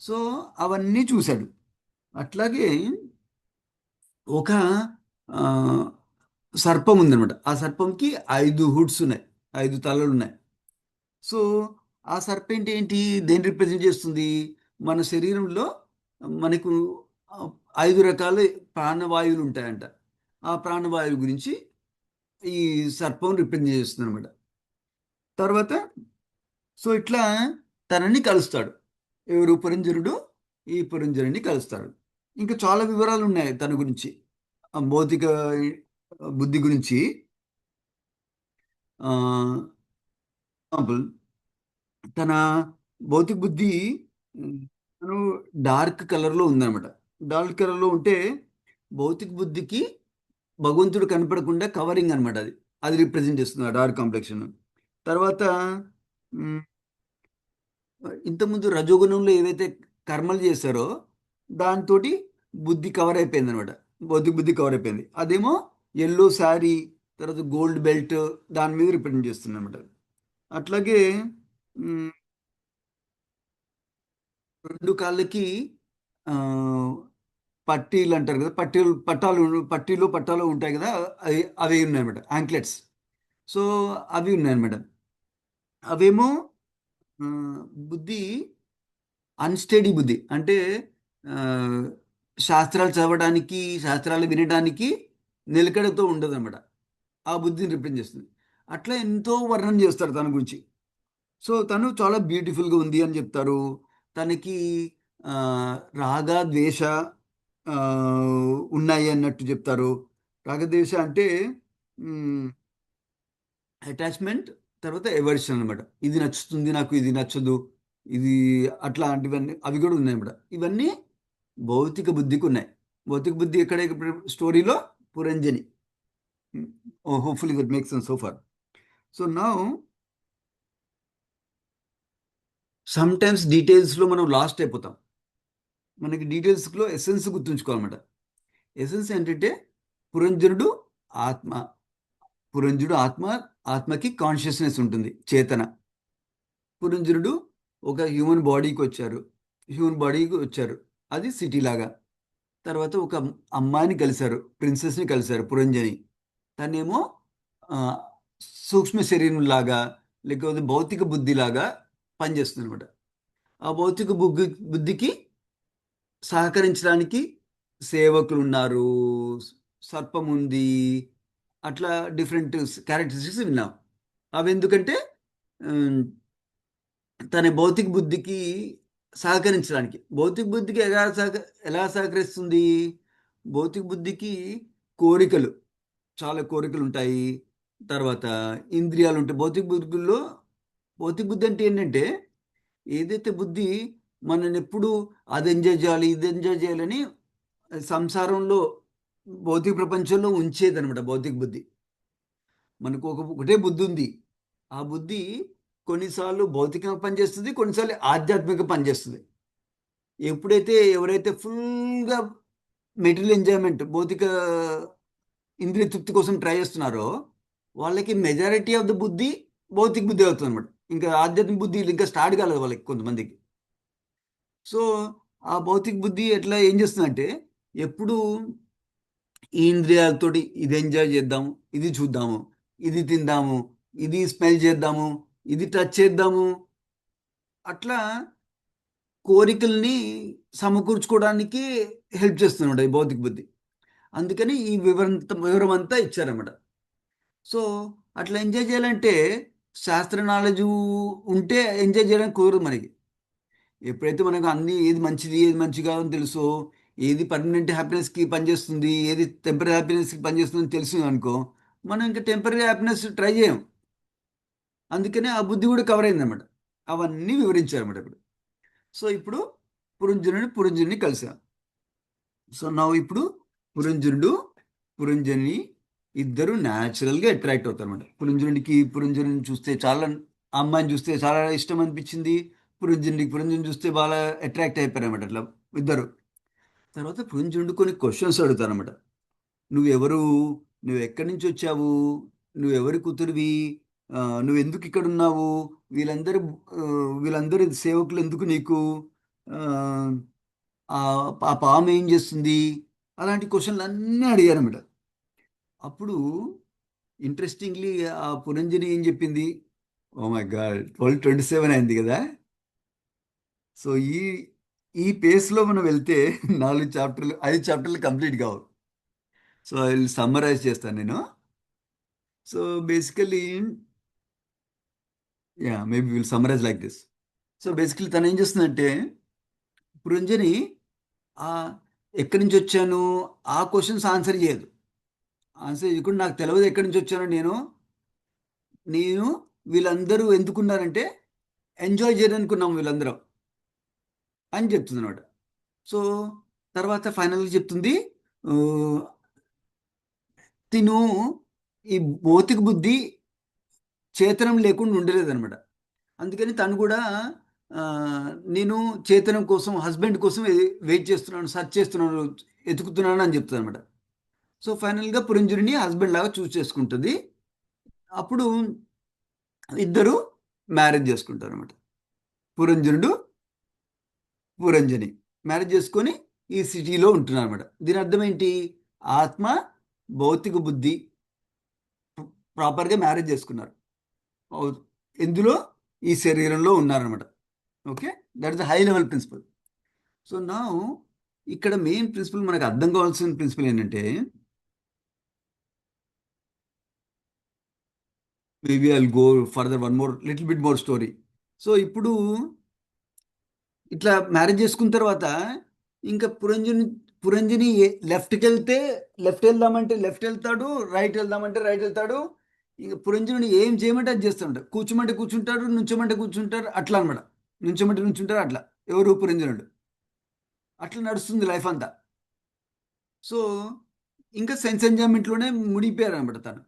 సో అవన్నీ చూశాడు. అట్లాగే ఒక ఆ, సర్పం ఉందన్నమాట. ఆ సర్పంకి 5 హుడ్స్ ఉన్నాయి, 5 తలలు ఉన్నాయి. సో ఆ సర్పెంట్ ఏంటి, దేన్ని రిప్రజెంట్ చేస్తుంది? మన శరీరంలో మనకు ఆ, 5 రకాల ప్రాణవాయువులు ఉంటాయంట. ఆ ప్రాణవాయువు గురించి ఈ సర్పం రిప్రజెంట్ చేస్తుంది అనమాట. తర్వాత సో ఇట్లా తనని కలుస్తాడు. ఎవరు? పురంజనుడు ఈ పురంజనుడిని కలుస్తాడు. ఇంకా చాలా వివరాలు ఉన్నాయి తన గురించి, ఆ భౌతిక బుద్ధి గురించి. ఎగ్జాంపుల్, తన భౌతిక బుద్ధి ఉమ్, తను డార్క్ కలర్లో ఉందన్నమాట. డార్క్ కలర్లో ఉంటే భౌతిక బుద్ధికి భగవంతుడు కనపడకుండా కవరింగ్ అనమాట. అది అది రిప్రజెంట్ చేస్తుంది ఆ డార్క్ కాంప్లెక్షన్. తర్వాత ఉమ్, ఇంతకుముందు రజోగుణంలో ఏవైతే కర్మలు చేశారో దాంతో బుద్ధి కవర్ అయిపోయింది అనమాట. భౌతిక బుద్ధి కవర్ అయిపోయింది. అదేమో ఎల్లో శారీ, తర్వాత గోల్డ్ బెల్ట్, దాని మీద రిప్రజెంట్ చేస్తుంది అనమాట. అట్లాగే మ్, 2 కాళ్ళకి ఆ, పట్టీలు అంటారు కదా, పట్టాలు ఉంటాయి కదా, అవి ఉన్నాయన్నమాట, యాంక్లెట్స్. సో అవి ఉన్నాయన్నమాట. అవేమో ఆ, బుద్ధి అన్స్టడీ బుద్ధి, అంటే ఆ, శాస్త్రాలు చదవడానికి, శాస్త్రాలు వినడానికి నిలకడతో ఉండదు అనమాట. ఆ బుద్ధిని రిప్రజెంట్ చేస్తుంది. అట్లా ఎంతో వర్ణన చేస్తారు తన గురించి. సో తను చాలా బ్యూటిఫుల్గా ఉంది అని చెప్తారు. తనకి ఆ, రాగ ద్వేష ఆ, ఉన్నాయి అన్నట్టు చెప్తారు. రాగద్వేష అంటే అటాచ్మెంట్, తర్వాత ఎవర్షన్ అనమాట. ఇది నచ్చుతుంది నాకు, ఇది నచ్చదు, ఇది అట్లాంటివన్నీ అవి కూడా ఉన్నాయి అన్నమాట. ఇవన్నీ భౌతిక బుద్ధికి ఉన్నాయి. భౌతిక బుద్ధి ఎక్కడ ఇప్పుడు స్టోరీలో Puranjani. Hopefully that makes sense so far. So now sometimes డీటెయిల్స్లో మనం లాస్ట్ అయిపోతాం. మనకి డీటెయిల్స్లో ఎసెన్స్ గుర్తుంచుకోవాలన్నమాట. ఎసెన్స్ ఏంటంటే పురంజనుడు ఆత్మ. పురంజనుడు ఆత్మ. ఆత్మకి కాన్షియస్నెస్ ఉంటుంది, చేతన. పురంజనుడు ఒక హ్యూమన్ బాడీకి వచ్చారు. అది సిటీ లాగా. తర్వాత ఒక అమ్మాయిని కలిశారు, ప్రిన్సెస్ని కలిశారు, పురంజని. తనేమో ఆ, సూక్ష్మ శరీరం లాగా, లేకపోతే భౌతిక బుద్ధి లాగా పనిచేస్తుంది అనమాట. ఆ భౌతిక బుద్ధికి సహకరించడానికి సేవకులు ఉన్నారు, సర్పం ఉంది, అట్లా డిఫరెంట్ క్యారెక్టరిస్టిక్స్ విన్నాం. అవి ఎందుకంటే ఉమ్, తన భౌతిక బుద్ధికి సహకరించడానికి. భౌతిక బుద్ధికి ఎలా సహకరిస్తుంది? భౌతిక బుద్ధికి కోరికలు, చాలా కోరికలు ఉంటాయి. తర్వాత ఇంద్రియాలు ఉంటాయి భౌతిక బుద్ధిలో. భౌతిక బుద్ధి అంటే ఏంటంటే, ఏదైతే బుద్ధి మనల్ని ఎప్పుడు అది ఎంజాయ్ చేయాలి, ఇది ఎంజాయ్ చేయాలని సంసారంలో, భౌతిక ప్రపంచంలో ఉంచేదనమాట భౌతిక బుద్ధి. మనకు ఒకటే బుద్ధి ఉంది. ఆ బుద్ధి కొన్నిసార్లు భౌతికంగా పనిచేస్తుంది, కొన్నిసార్లు ఆధ్యాత్మికంగా పనిచేస్తుంది. ఎవరైతే ఫుల్గా మెటీరియల్ ఎంజాయ్మెంట్, భౌతిక ఇంద్రియ తృప్తి కోసం ట్రై చేస్తున్నారో, వాళ్ళకి మెజారిటీ ఆఫ్ ద బుద్ధి భౌతిక బుద్ధి అవుతుంది అనమాట. ఇంకా ఆధ్యాత్మిక బుద్ధి ఇంకా స్టార్ట్ కాలేదు వాళ్ళకి, కొంతమందికి. సో ఆ భౌతిక బుద్ధి ఎట్లా ఏం చేస్తుందంటే, ఎప్పుడు ఈ ఇంద్రియాలతోటి ఇది ఎంజాయ్ చేద్దాము, ఇది చూద్దాము, ఇది తిందాము, ఇది స్మెల్ చేద్దాము, ఇది టచ్ చేద్దాము, అట్లా కోరికల్ని సమకూర్చుకోవడానికి హెల్ప్ చేస్తుందన్నమాట ఈ భౌతిక బుద్ధి. అందుకని ఈ వివరం అంతా ఇచ్చారన్నమాట. సో అట్లా ఎంజాయ్ చేయాలంటే శాస్త్ర నాలెడ్జ్ ఉంటే ఎంజాయ్ చేయడానికి కుదరదు మనకి. ఎప్పుడైతే మనకు అన్ని ఏది మంచిది ఏది మంచిగా అని తెలుసో, ఏది పర్మనెంట్ హ్యాపీనెస్కి పనిచేస్తుంది, ఏది టెంపరీ హ్యాపీనెస్కి పనిచేస్తుంది తెలిసింది అనుకో, మనం ఇంకా టెంపరీ హ్యాపీనెస్ ట్రై చేయం. అందుకనే ఆ బుద్ధి కూడా కవర్ అయిందన్నమాట. అవన్నీ వివరించారన్నమాట ఇప్పుడు. సో ఇప్పుడు పురంజనుని కలిసాం. సో నా ఇప్పుడు పురంజనుడు, పురంజని ఇద్దరు న్యాచురల్గా అట్రాక్ట్ అవుతారు అనమాట. పురంజనుని చూస్తే చాలా, ఆ అమ్మాయిని చూస్తే చాలా ఇష్టం అనిపించింది. పురంజనుని చూస్తే బాగా అట్రాక్ట్ అయిపోయారు అనమాట అట్లా ఇద్దరు. తర్వాత పురంజనుడు కొన్ని క్వశ్చన్స్ అడుగుతారనమాట. నువ్వెవరు? నువ్వు ఎక్కడి నుంచి వచ్చావు? నువ్వెవరి కూతురివి? నువ్వు ఎందుకు ఇక్కడ ఉన్నావు? వీళ్ళందరూ ఆ, వీళ్ళందరి సేవకులు ఎందుకు నీకు? ఆ, ఆ ఆ పాము ఏం చేస్తుంది? అలాంటి క్వశ్చన్లు అన్నీ అడిగారన్నమాట. అప్పుడు ఇంట్రెస్టింగ్లీ ఆ పురంజని ఏం చెప్పింది? ఓ మై గాడ్, 12:27 అయింది కదా. సో ఈ ఈ పేస్లో మనం వెళ్తే 4 చాప్టర్లు 5 చాప్టర్లు కంప్లీట్ కావు. సో ఐ విల్ సమ్మరైజ్ చేస్తాను నేను. So basically, yeah maybe will summarise like this. So basically తను ఏం చేస్తుందంటే, పురంజని ఆ ఎక్కడి నుంచి వచ్చాను ఆ క్వశ్చన్స్ ఆన్సర్ చేయదు. ఆన్సర్ చేయకుండా నాకు తెలియదు ఎక్కడి నుంచి వచ్చానో నేను. నేను వీళ్ళందరూ ఎందుకున్నారంటే ఎంజాయ్ చేయడానుకున్నాం వీళ్ళందరం అని చెప్తుంది అనమాట. సో తర్వాత ఫైనల్గా చెప్తుంది, "ఊ, తిను ఈ భౌతిక బుద్ధి చేతనం లేకుండా ఉండలేదన్నమాట. అందుకని తను కూడా ఆ, నేను చేతనం కోసం, హస్బెండ్ కోసం వెయిట్ చేస్తున్నాను, సర్చ్ చేస్తున్నాను, ఎతుకుతున్నాను అని చెప్తుంది అనమాట. సో ఫైనల్గా పురంజుడిని హస్బెండ్ లాగా చూస్ చేసుకుంటుంది. అప్పుడు ఇద్దరు మ్యారేజ్ చేసుకుంటారు అనమాట. పురంజనుడు, పురంజని మ్యారేజ్ చేసుకొని ఈ సిటీలో ఉంటున్నారు అనమాట. దీని అర్థం ఏంటి? ఆత్మ, భౌతిక బుద్ధి ప్రాపర్గా మ్యారేజ్ చేసుకున్నారు. అవు- ఎందులో? ఈ శరీరంలో ఉన్నారనమాట. Okay, that is the high level principle. So నా ఇక్కడ మెయిన్ ప్రిన్సిపల్ మనకు అర్థం కావాల్సిన ప్రిన్సిపల్ ఏంటంటే, maybe I will go further one more little bit more story. So ఇప్పుడు ఇట్లా మ్యారేజ్ చేసుకున్న తర్వాత ఇంకా పురంజని లెఫ్ట్కి వెళ్తే లెఫ్ట్ వెళ్దామంటే లెఫ్ట్ వెళ్తాడు, రైట్ వెళ్దామంటే రైట్ వెళ్తాడు. ఇంకా పురంజనుడు ఏం చేయమంటే అది చేస్తుంటాడు. కూర్చోమంటే కూర్చుంటారు, నుంచోమంటే కూర్చుంటారు, అట్లా అనమాట. నుంచోమంటే నుంచుంటారు, అట్లా. ఎవరు? పురంజనుడు. అట్లా నడుస్తుంది లైఫ్ అంతా. సో ఇంకా సెన్స్ ఎంజాయ్మెంట్లోనే మునిగిపోయారు అనమాట తను.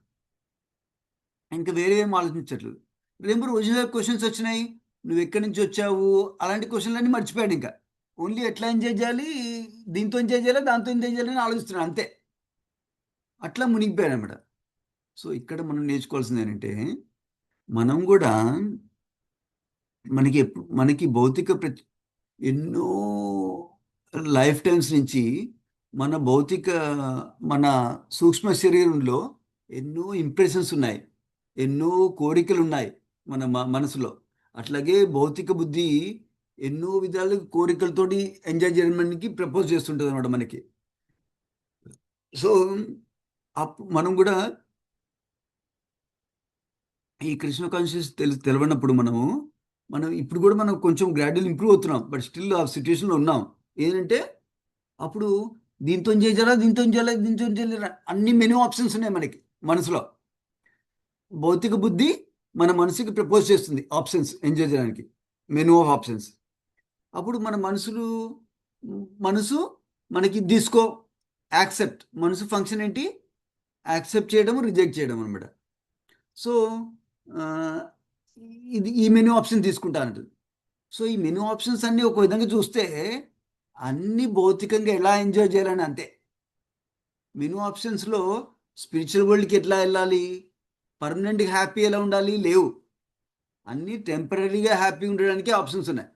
ఇంకా వేరే ఏం ఆలోచించట్లేదు. రేపు రోజున క్వశ్చన్స్ వచ్చినాయి, నువ్వు ఎక్కడి నుంచి వచ్చావు, అలాంటి క్వశ్చన్లన్నీ మర్చిపోయాడు. ఇంకా ఓన్లీ ఎట్లా ఎంజాయ్ చేయాలి, దీంతో ఎంజాయ్ చేయాలి, దాంతో ఎంజాయ్ చేయాలి అని ఆలోచిస్తున్నాడు అంతే. అట్లా మునిగిపోయాడు అనమాట. సో ఇక్కడ మనం నేర్చుకోవాల్సింది ఏంటంటే, మనం కూడా మనకి భౌతిక ఎన్నో లైఫ్ టైమ్స్ నుంచి మన సూక్ష్మ శరీరంలో ఎన్నో ఇంప్రెషన్స్ ఉన్నాయి, ఎన్నో కోరికలు ఉన్నాయి మన మనసులో. అట్లాగే భౌతిక బుద్ధి ఎన్నో విధాలు కోరికలతోటి ఎంజాయ్ చేయడానికి ప్రపోజ్ చేస్తుంటుంది అనమాట మనకి. సో మనం కూడా ఈ కృష్ణ కాన్షియస్ తెలియనప్పుడు మనం ఇప్పుడు కూడా మనం కొంచెం గ్రాడ్యువల్ ఇంప్రూవ్ అవుతున్నాం, బట్ స్టిల్ ఆ సిచ్యువేషన్లో ఉన్నాం. ఏంటంటే అప్పుడు దీంతో చేయాలా, దీంతో చేయాలా, దీంతో చేయాలా, అన్ని మెనూ ఆప్షన్స్ ఉన్నాయి మనకి మనసులో. భౌతిక బుద్ధి మన మనసుకి ప్రపోజ్ చేస్తుంది ఆప్షన్స్ ఎంజాయ్ చేయడానికి, మెనూ ఆఫ్ ఆప్షన్స్. అప్పుడు మన మనసు మనకి తీసుకో, యాక్సెప్ట్. మనసు ఫంక్షన్ ఏంటి? యాక్సెప్ట్ చేయడం, రిజెక్ట్ చేయడం అనమాట. సో ఈ మెనూ ఆప్షన్ తీసుకుంటానంట. సో ఈ మెనూ ఆప్షన్స్ అన్నీ ఒక విధంగా చూస్తే అన్ని భౌతికంగా ఎలా ఎంజాయ్ చేయాలని అంతే. మెనూ ఆప్షన్స్లో స్పిరిచువల్ వరల్డ్కి ఎట్లా వెళ్ళాలి, పర్మనెంట్గా హ్యాపీ ఎలా ఉండాలి, లేవు. అన్నీ టెంపరీగా హ్యాపీ ఉండడానికి ఆప్షన్స్ ఉన్నాయి.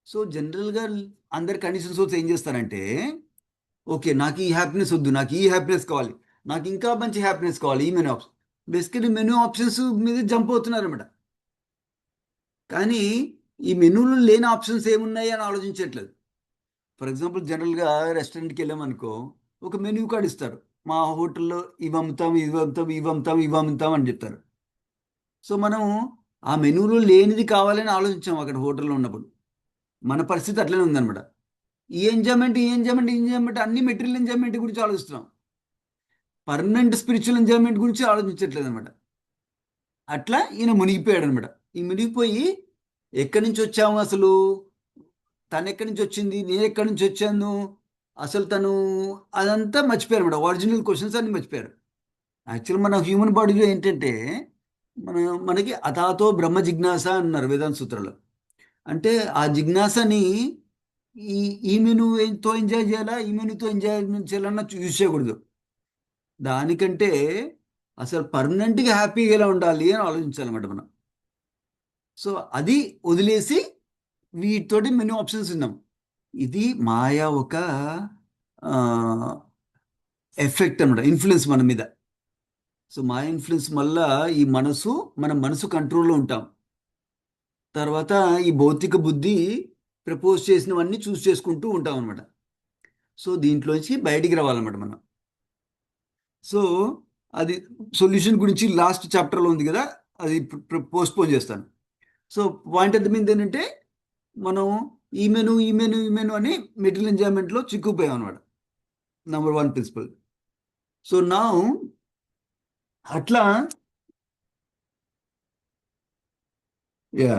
సో జనరల్గా అందరి కండిషన్స్ వచ్చి ఏం చేస్తారంటే, ఓకే నాకు ఈ హ్యాపీనెస్ వద్దు, నాకు ఈ హ్యాపీనెస్ కావాలి, నాకు ఇంకా మంచి హ్యాపీనెస్ కావాలి, ఈ menu option. Basically menu options మీద జంప్ అవుతున్నారు అనమాట. కానీ ఈ మెనూలో లేని ఆప్షన్స్ ఏమున్నాయి అని ఆలోచించట్లేదు. ఫర్ ఎగ్జాంపుల్ జనరల్గా రెస్టారెంట్కి వెళ్ళామనుకో, ఒక మెనూ కార్డ్ ఇస్తారు. మా హోటల్లో ఇవి అమ్ముతాం, ఇవి అమ్ముతాం, ఇవి అమ్ముతాం, ఇవి అమ్ముతాం అని చెప్తారు. సో మనం ఆ మెనూలో లేనిది కావాలని ఆలోచించాం అక్కడ హోటల్లో ఉన్నప్పుడు. మన పరిస్థితి అట్లనే ఉందన్నమాట. ఈ ఎంజాయ్మెంట్ అన్ని మెటీరియల్ ఎంజాయ్మెంట్ గురించి ఆలోచిస్తున్నాం, పర్మనెంట్ స్పిరిచువల్ ఎంజాయ్మెంట్ గురించి ఆలోచించట్లేదు అనమాట. అట్లా ఈయన మునిగిపోయాడు అనమాట. ఈ మునిగిపోయి ఎక్కడి నుంచి వచ్చాము అసలు, తను ఎక్కడి నుంచి వచ్చింది, నేను ఎక్కడి నుంచి వచ్చాను, అసలు తను అదంతా మర్చిపోయారు అనమాట. ఒరిజినల్ క్వశ్చన్స్ అన్ని మర్చిపోయారు. యాక్చువల్ మన హ్యూమన్ బాడీలో ఏంటంటే మనకి అథాతో బ్రహ్మ జిజ్ఞాస అన్నారు వేదాంత సూత్రాలు. అంటే ఆ జిజ్ఞాసని ఈ ఈ మెనూతో ఎంజాయ్ చేయాలా, ఈ మెనూతో ఎంజాయ్ చేయాలన్నా యూజ్ చేయకూడదు. దానికంటే అసలు పర్మనెంట్గా హ్యాపీగా ఎలా ఉండాలి అని ఆలోచించాలన్నమాట మనం. సో అది వదిలేసి వీటితోటి మెనూ ఆప్షన్స్ ఉన్నాం. ఇది మాయా ఒక ఎఫెక్ట్ అనమాట, ఇన్ఫ్లుయెన్స్ మన మీద. సో మాయా ఇన్ఫ్లుయెన్స్ వల్ల మన మనసు కంట్రోల్లో ఉంటాం. తర్వాత ఈ భౌతిక బుద్ధి ప్రపోజ్ చేసినవన్నీ చూస్ చేసుకుంటూ ఉంటాం అనమాట. సో దీంట్లోంచి బయటికి రావాలన్నమాట మనం. సో అది సొల్యూషన్ గురించి లాస్ట్ చాప్టర్లో ఉంది కదా, అది పోస్ట్పోన్ చేస్తాను. సో పాయింట్ ఎంత మీద ఏంటంటే, మనం ఈ మెను అని మెటీరియల్ ఎంజాయ్మెంట్లో చిక్కుపోయాం అనమాట. Number 1 principal. సో నా అట్లా యా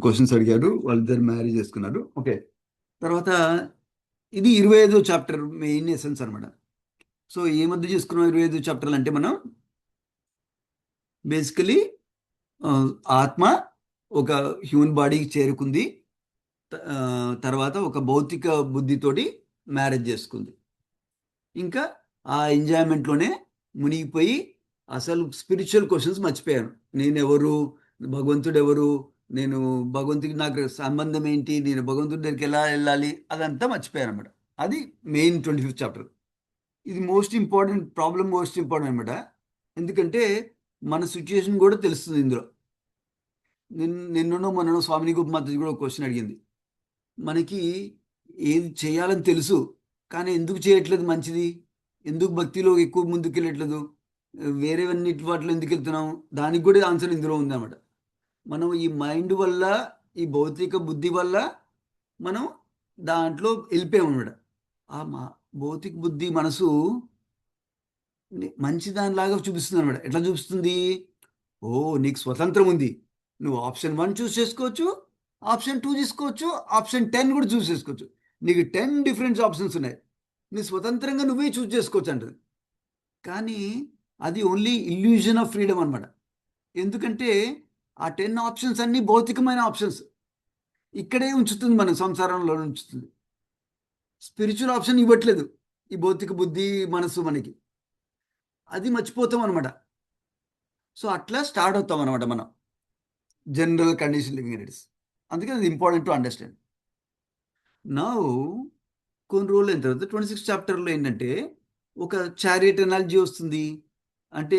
క్వశ్చన్స్ అడిగారు, వాళ్ళిద్దరు మ్యారేజ్ చేసుకున్నారు. ఓకే, తర్వాత ఇది 25వ చాప్టర్ మెయిన్ ఎసెన్స్ అనమాట. సో ఏ మధ్య చేసుకున్నాం 25 చాప్టర్లు అంటే, మనం బేసికలీ ఆత్మ ఒక హ్యూమన్ బాడీకి చేరుకుంది, తర్వాత ఒక భౌతిక బుద్ధితోటి మ్యారేజ్ చేసుకుంది. ఇంకా ఆ ఎంజాయ్మెంట్లోనే మునిగిపోయి అసలు స్పిరిచువల్ క్వశ్చన్స్ మర్చిపోయాను. నేను ఎవరు, భగవంతుడు ఎవరు, నేను భగవంతుడికి నాకు సంబంధం ఏంటి, నేను భగవంతుడి దగ్గరికి ఎలా వెళ్ళాలి, అదంతా మర్చిపోయాను అనమాట. అది మెయిన్ 25th చాప్టర్. ఇది మోస్ట్ ఇంపార్టెంట్ అనమాట. ఎందుకంటే మన సిచ్యుయేషన్ కూడా తెలుస్తుంది ఇందులో. మొన్ననో స్వామిని గోపమాతజీ కూడా ఒక క్వశ్చన్ అడిగింది. మనకి ఏది చేయాలని తెలుసు, కానీ ఎందుకు చేయట్లేదు మంచిది, ఎందుకు భక్తిలో ఎక్కువ ముందుకు వెళ్ళట్లేదు, వేరేవన్నిటి వాటిలో ఎందుకు వెళ్తున్నాం, దానికి కూడా ఆన్సర్ ఇందులో ఉందన్నమాట. మనం ఈ మైండ్ వల్ల ఈ భౌతిక బుద్ధి వల్ల మనం దాంట్లో వెళ్ళిపోయామన్నమాట. ఆ మా భౌతిక బుద్ధి మనసు మంచి దానిలాగా చూపిస్తుంది అనమాట. ఎట్లా చూపిస్తుంది? ఓ, నీకు స్వతంత్రం ఉంది, నువ్వు ఆప్షన్ 1 చూస్ చేసుకోవచ్చు, ఆప్షన్ 2 తీసుకోవచ్చు, ఆప్షన్ 10 కూడా చూస్ చేసుకోవచ్చు, నీకు 10 డిఫరెంట్ ఆప్షన్స్ ఉన్నాయి, నీ స్వతంత్రంగా నువ్వే చూస్ చేసుకోవచ్చు అంటది. కానీ అది ఓన్లీ ఇల్యూజన్ ఆఫ్ ఫ్రీడమ్ అనమాట. ఎందుకంటే ఆ 10 ఆప్షన్స్ అన్నీ భౌతికమైన ఆప్షన్స్, ఇక్కడే ఉంచుతుంది, మన సంసారంలో ఉంచుతుంది. స్పిరిచువల్ ఆప్షన్ ఇవ్వట్లేదు ఈ భౌతిక బుద్ధి మనసు మనకి. అది మర్చిపోతాం అనమాట. సో అట్లా స్టార్ట్ అవుతాం అనమాట మనం జనరల్ కండిషన్ లివింగ్ ఎరిట్స్. అందుకని అది ఇంపార్టెంట్ టు అండర్స్టాండ్. నా కొన్ని రోజులు అయిన తర్వాత 26 చాప్టర్లో ఏంటంటే ఒక చారియట్ ఎనాలజీ వస్తుంది. అంటే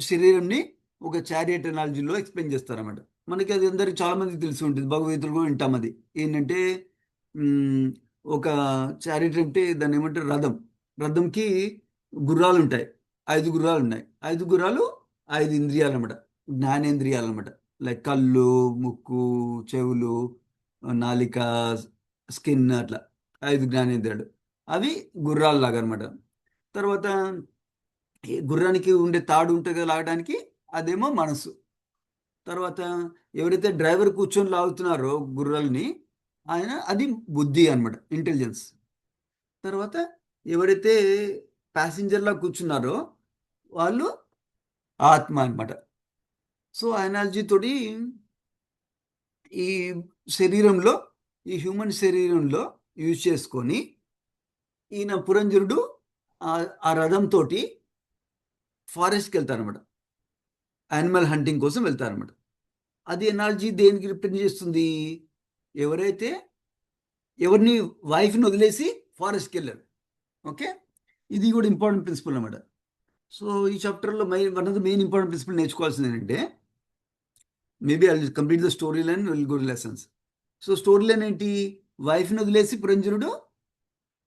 శరీరంని ఒక చారియట్ ఎనాలజీలో ఎక్స్ప్లెయిన్ చేస్తారన్నమాట. మనకి అది అందరికి చాలా మందికి తెలిసి ఉంటుంది, భగవద్గీతలో కూడా వింటాం. అది ఏంటంటే మ్, ఒక చారియట్ అంటే దాన్ని ఏమంటారు, రథం. రథంకి గుర్రాలు ఉంటాయి, 5 గుర్రాలు ఉన్నాయి. 5 గుర్రాలు 5 ఇంద్రియాలు అనమాట, జ్ఞానేంద్రియాలు అనమాట. లైక్ కళ్ళు, ముక్కు, చెవులు, నాలిక, స్కిన్, అట్లా 5 జ్ఞానేంద్రియాలు. అవి గుర్రాలు అనమాట. తర్వాత ఈ గుర్రానికి ఉండే తాడు ఉంటుంది కదా లాగడానికి, అదేమో మనసు. తర్వాత ఎవరైతే డ్రైవర్ కూర్చొని లాగుతున్నారో గుర్రాలని, ఆయన అది బుద్ధి అనమాట, ఇంటెలిజెన్స్. తర్వాత ఎవరైతే ప్యాసింజర్లా కూర్చున్నారో వాళ్ళు ఆత్మ అనమాట. సో అనాలజీ తోటి ఈ శరీరంలో, ఈ హ్యూమన్ శరీరంలో యూజ్ చేసుకొని ఈయన పురంజరుడు ఆ రథంతో ఫారెస్ట్కి వెళ్తారనమాట, యానిమల్ హంటింగ్ కోసం వెళ్తారనమాట. అది ఎనాలజీ దేనికి రిప్రజెంట్ చేస్తుంది? ఎవరైతే ఎవరిని వైఫ్ని వదిలేసి ఫారెస్ట్కి వెళ్ళారు. ఓకే, ఇది కూడా ఇంపార్టెంట్ ప్రిన్సిపల్ అనమాట. సో ఈ చాప్టర్లో one of the main important principle నేర్చుకోవాల్సింది ఏంటంటే, maybe I will complete the story line, will go lessons. So story line ఏంటి? వైఫ్ని వదిలేసి పురంజరుడు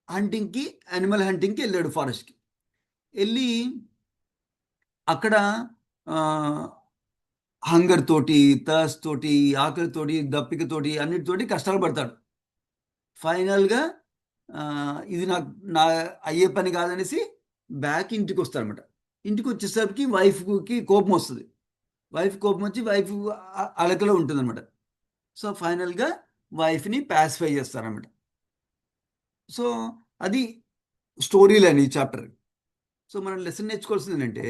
హంటింగ్కి, యానిమల్ హంటింగ్కి వెళ్ళాడు ఫారెస్ట్కి. వెళ్ళి అక్కడ హంగర్ తోటి, థర్స్ట్ తోటి, ఆకలితోటి, దప్పికతోటి, అన్నిటితోటి కష్టాలు పడతాడు. ఫైనల్గా ఇది నా అయ్యే పని కాదనేసి బ్యాక్ ఇంటికి వస్తారనమాట. ఇంటికి వచ్చేసరికి వైఫ్కి కోపం వస్తుంది. వైఫ్ కోపం వచ్చి వైఫ్ అలకలో ఉంటుంది అనమాట. సో ఫైనల్గా వైఫ్ని పాసిఫై చేస్తారనమాట. సో అది స్టోరీ లైన్ ఈ చాప్టర్. సో మనం లెసన్ నేర్చుకోవాల్సింది ఏంటంటే,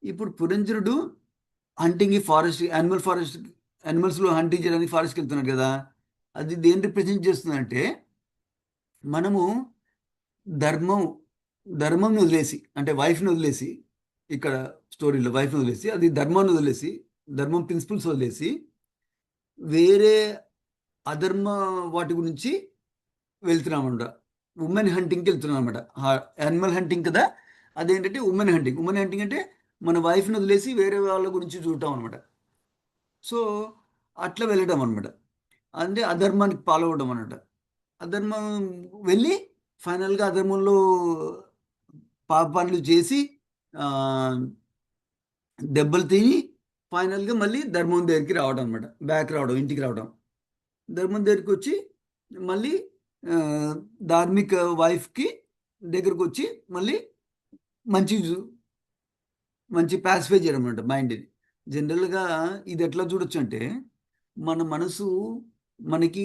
ఇప్పుడు పురంజరుడు హంటింగ్ ఫారెస్ట్, యానిమల్స్లో హంటింగ్ చేయడానికి ఫారెస్ట్కి వెళ్తున్నాడు కదా. అది దేని రిప్రజెంట్ చేస్తుందంటే, మనము ధర్మంని వదిలేసి, అంటే వైఫ్ని వదిలేసి, ఇక్కడ స్టోరీలో వైఫ్ని వదిలేసి, అది ధర్మాన్ని వదిలేసి, ధర్మం ప్రిన్సిపల్స్ వదిలేసి వేరే అధర్మ వాటి గురించి వెళ్తున్నామన్నమాట. ఉమెన్ హంటింగ్కి వెళ్తున్నాం అనమాట. యానిమల్ హంటింగ్ కదా, అదేంటంటే ఉమెన్ హంటింగ్. ఉమెన్ హంటింగ్ అంటే మన వైఫ్ని వదిలేసి వేరే వాళ్ళ గురించి చూడటం అనమాట. సో అట్లా వెళ్ళడం అనమాట, అంటే అధర్మానికి ఫాలో అవ్వడం అనమాట. అధర్మం వెళ్ళి ఫైనల్గా అధర్మంలో పాపాలు చేసి దెబ్బలు తిని ఫైనల్గా మళ్ళీ ధర్మం దగ్గరికి రావడం అనమాట, బ్యాక్ రావడం, ఇంటికి రావడం. ధర్మం దగ్గరికి వచ్చి మళ్ళీ ధార్మిక వైఫ్కి దగ్గరకు వచ్చి మళ్ళీ మంచి మంచి పాసిఫై చేయడం అనమాట మైండ్ని. జనరల్గా ఇది ఎట్లా చూడొచ్చు అంటే, మన మనసు మనకి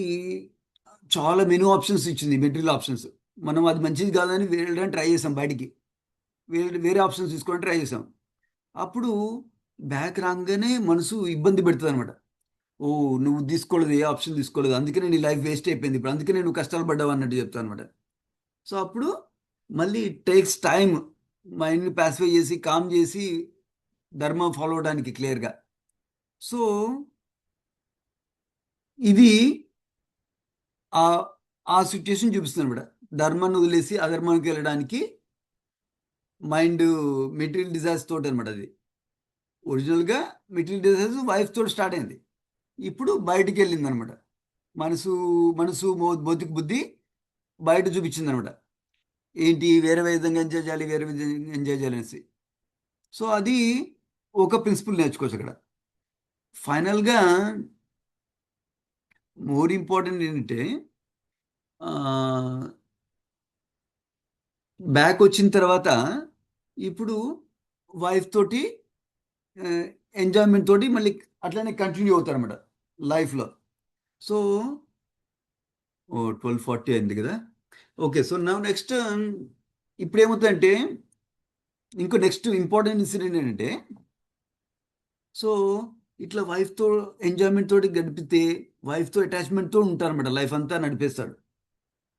చాలా మెనూ ఆప్షన్స్ ఇచ్చింది, మెటీరియల్ ఆప్షన్స్. మనం అది మంచిది కాదని వెళ్ళడానికి ట్రై చేసాం, బయటికి వేరే ఆప్షన్స్ తీసుకోవడానికి ట్రై చేసాం. అప్పుడు బ్యాక్ రాగానే మనసు ఇబ్బంది పెడుతుంది అనమాట. ఓ, నువ్వు తీసుకోలేదు, ఏ ఆప్షన్ తీసుకోలేదు, అందుకనే నీ లైఫ్ వేస్ట్ అయిపోయింది, ఇప్పుడు అందుకనే నువ్వు కష్టాలు పడ్డావు అన్నట్టు చెప్తాను అనమాట. సో అప్పుడు మళ్ళీ టేక్స్ టైం మైండ్ని పాసిఫై చేసి, కామ్ చేసి ధర్మం ఫాలో అవడానికి క్లియర్గా. సో ఇది ఆ ఆ సిచ్యుయేషన్ చూపిస్తుంది అనమాట. ధర్మాన్ని వదిలేసి అధర్మానికి వెళ్ళడానికి మైండ్ మెటీరియల్ డిజైర్స్ తోటి అనమాట. అది ఒరిజినల్గా మెటీరియల్ డిజైర్స్ వైఫ్ తోటి స్టార్ట్ అయింది, ఇప్పుడు బయటికి వెళ్ళింది అనమాట. మనసు మనసు భౌతిక బుద్ధి బయట చూపించింది అనమాట. ఏంటి, వేరే విధంగా ఎంజాయ్ చేయాలి, వేరే విధంగా ఎంజాయ్ చేయాలి అనేసి. సో అది ఒక ప్రిన్సిపల్ నేర్చుకోవచ్చు అక్కడ. ఫైనల్గా మోర్ ఇంపార్టెంట్ ఏంటంటే బ్యాక్ వచ్చిన తర్వాత ఇప్పుడు వైఫ్ తోటి ఎంజాయ్మెంట్ తోటి మళ్ళీ అట్లానే కంటిన్యూ అవుతారు అన్నమాట లైఫ్లో. సో 12:40 అయింది కదా. ఓకే, సో నా నెక్స్ట్ ఇప్పుడు ఏమవుతుందంటే ఇంకో నెక్స్ట్ ఇంపార్టెంట్ ఇన్సిడెంట్ ఏంటంటే, సో ఇట్లా వైఫ్తో ఎంజాయ్మెంట్ తోటి గడిపితే వైఫ్తో అటాచ్మెంట్తో ఉంటారన్నమాట, లైఫ్ అంతా నడిపేస్తాడు.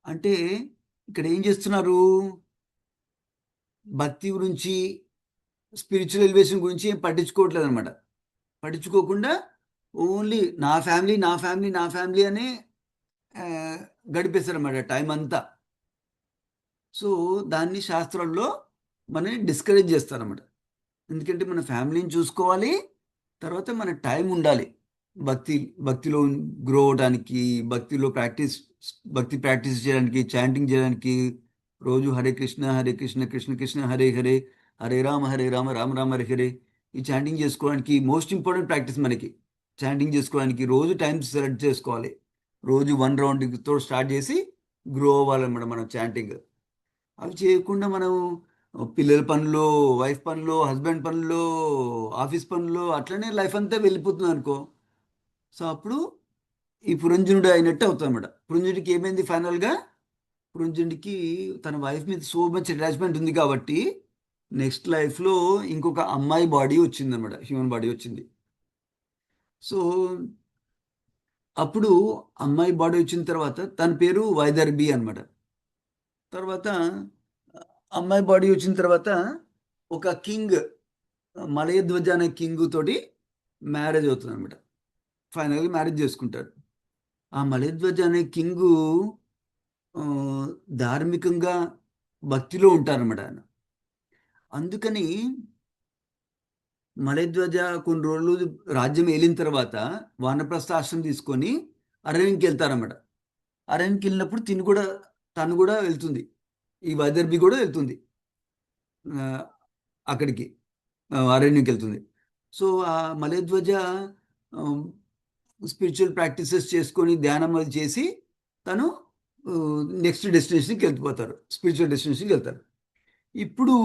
అంటే ఇక్కడ ఏం చేస్తున్నారు, భక్తి గురించి స్పిరిచువల్ ఎలివేషన్ గురించి ఏం పట్టించుకోవట్లేదు అనమాట. పట్టించుకోకుండా ఓన్లీ నా ఫ్యామిలీ నా ఫ్యామిలీ నా ఫ్యామిలీ అని గడిపేస్తారన్నమాట టైం అంతా. సో దాన్ని శాస్త్రంలో మనని డిస్కరేజ్ చేస్తారన్నమాట. ఎందుకంటే మన ఫ్యామిలీని చూసుకోవాలి, తర్వాత మన టైం ఉండాలి భక్తిలో గ్రో అవడానికి, భక్తి ప్రాక్టీస్ చేయడానికి, చాంటింగ్ చేయడానికి. రోజు హరే కృష్ణ కృష్ణ కృష్ణ హరే హరే, హరే రామ రామ రామ హరే హరే ఈ చాంటింగ్ చేసుకోవడానికి మోస్ట్ ఇంపార్టెంట్ ప్రాక్టీస్ మనకి. చాంటింగ్ చేసుకోవడానికి రోజు టైం సెలెక్ట్ చేసుకోవాలి. రోజు 1 రౌండ్తో స్టార్ట్ చేసి గ్రో అవ్వాలన్నమాట మనం చాంటింగ్. అవి చేయకుండా మనం పిల్లల పనులు, వైఫ్ పనులు, హస్బెండ్ పనులు, ఆఫీస్ పనులు అట్లనే లైఫ్ అంతా వెళ్ళిపోతుంది అనుకో. సో అప్పుడు ఈ పురంజనుడు అయినట్టు అవుతుంది అన్నమాట. పురంజనుడికి ఏమైంది ఫైనల్గా, పురంజనుడికి తన వైఫ్ మీద సో మచ్ అటాచ్మెంట్ ఉంది కాబట్టి నెక్స్ట్ లైఫ్లో ఇంకొక అమ్మాయి బాడీ వచ్చింది అనమాట, హ్యూమన్ బాడీ వచ్చింది. సో అప్పుడు అమ్మాయి బాడీ వచ్చిన తర్వాత తన పేరు వైదర్భి అనమాట. తర్వాత అమ్మాయి బాడీ వచ్చిన తర్వాత ఒక కింగ్, మలయధ్వజ అనే కింగ్ తోటి మ్యారేజ్ అవుతుంది అనమాట. ఫైనల్గా మ్యారేజ్ చేసుకుంటాడు. ఆ మలయధ్వజ అనే కింగు ధార్మికంగా భక్తిలో ఉంటారన్నమాట ఆయన. అందుకని మలయధ్వజ కొన్ని రోజులు రాజ్యం ఏలిన తర్వాత వానప్రస్థ ఆశ్రమం తీసుకొని అరణ్యంకి వెళ్తారన్నమాట. అరణ్యంకి వెళ్ళినప్పుడు తను కూడా వెళ్తుంది, ఈ వైదర్భి కూడా వెళ్తుంది అక్కడికి, అరణ్యంకి వెళ్తుంది. సో ఆ మలయధ్వజ స్పిరిచువల్ ప్రాక్టీసెస్ చేసుకొని ధ్యానం అది చేసి తను నెక్స్ట్ డెస్టినేషన్కి వెళ్ళిపోతారు, స్పిరిచువల్ డెస్టినేషన్కి వెళ్తారు. ఇప్పుడు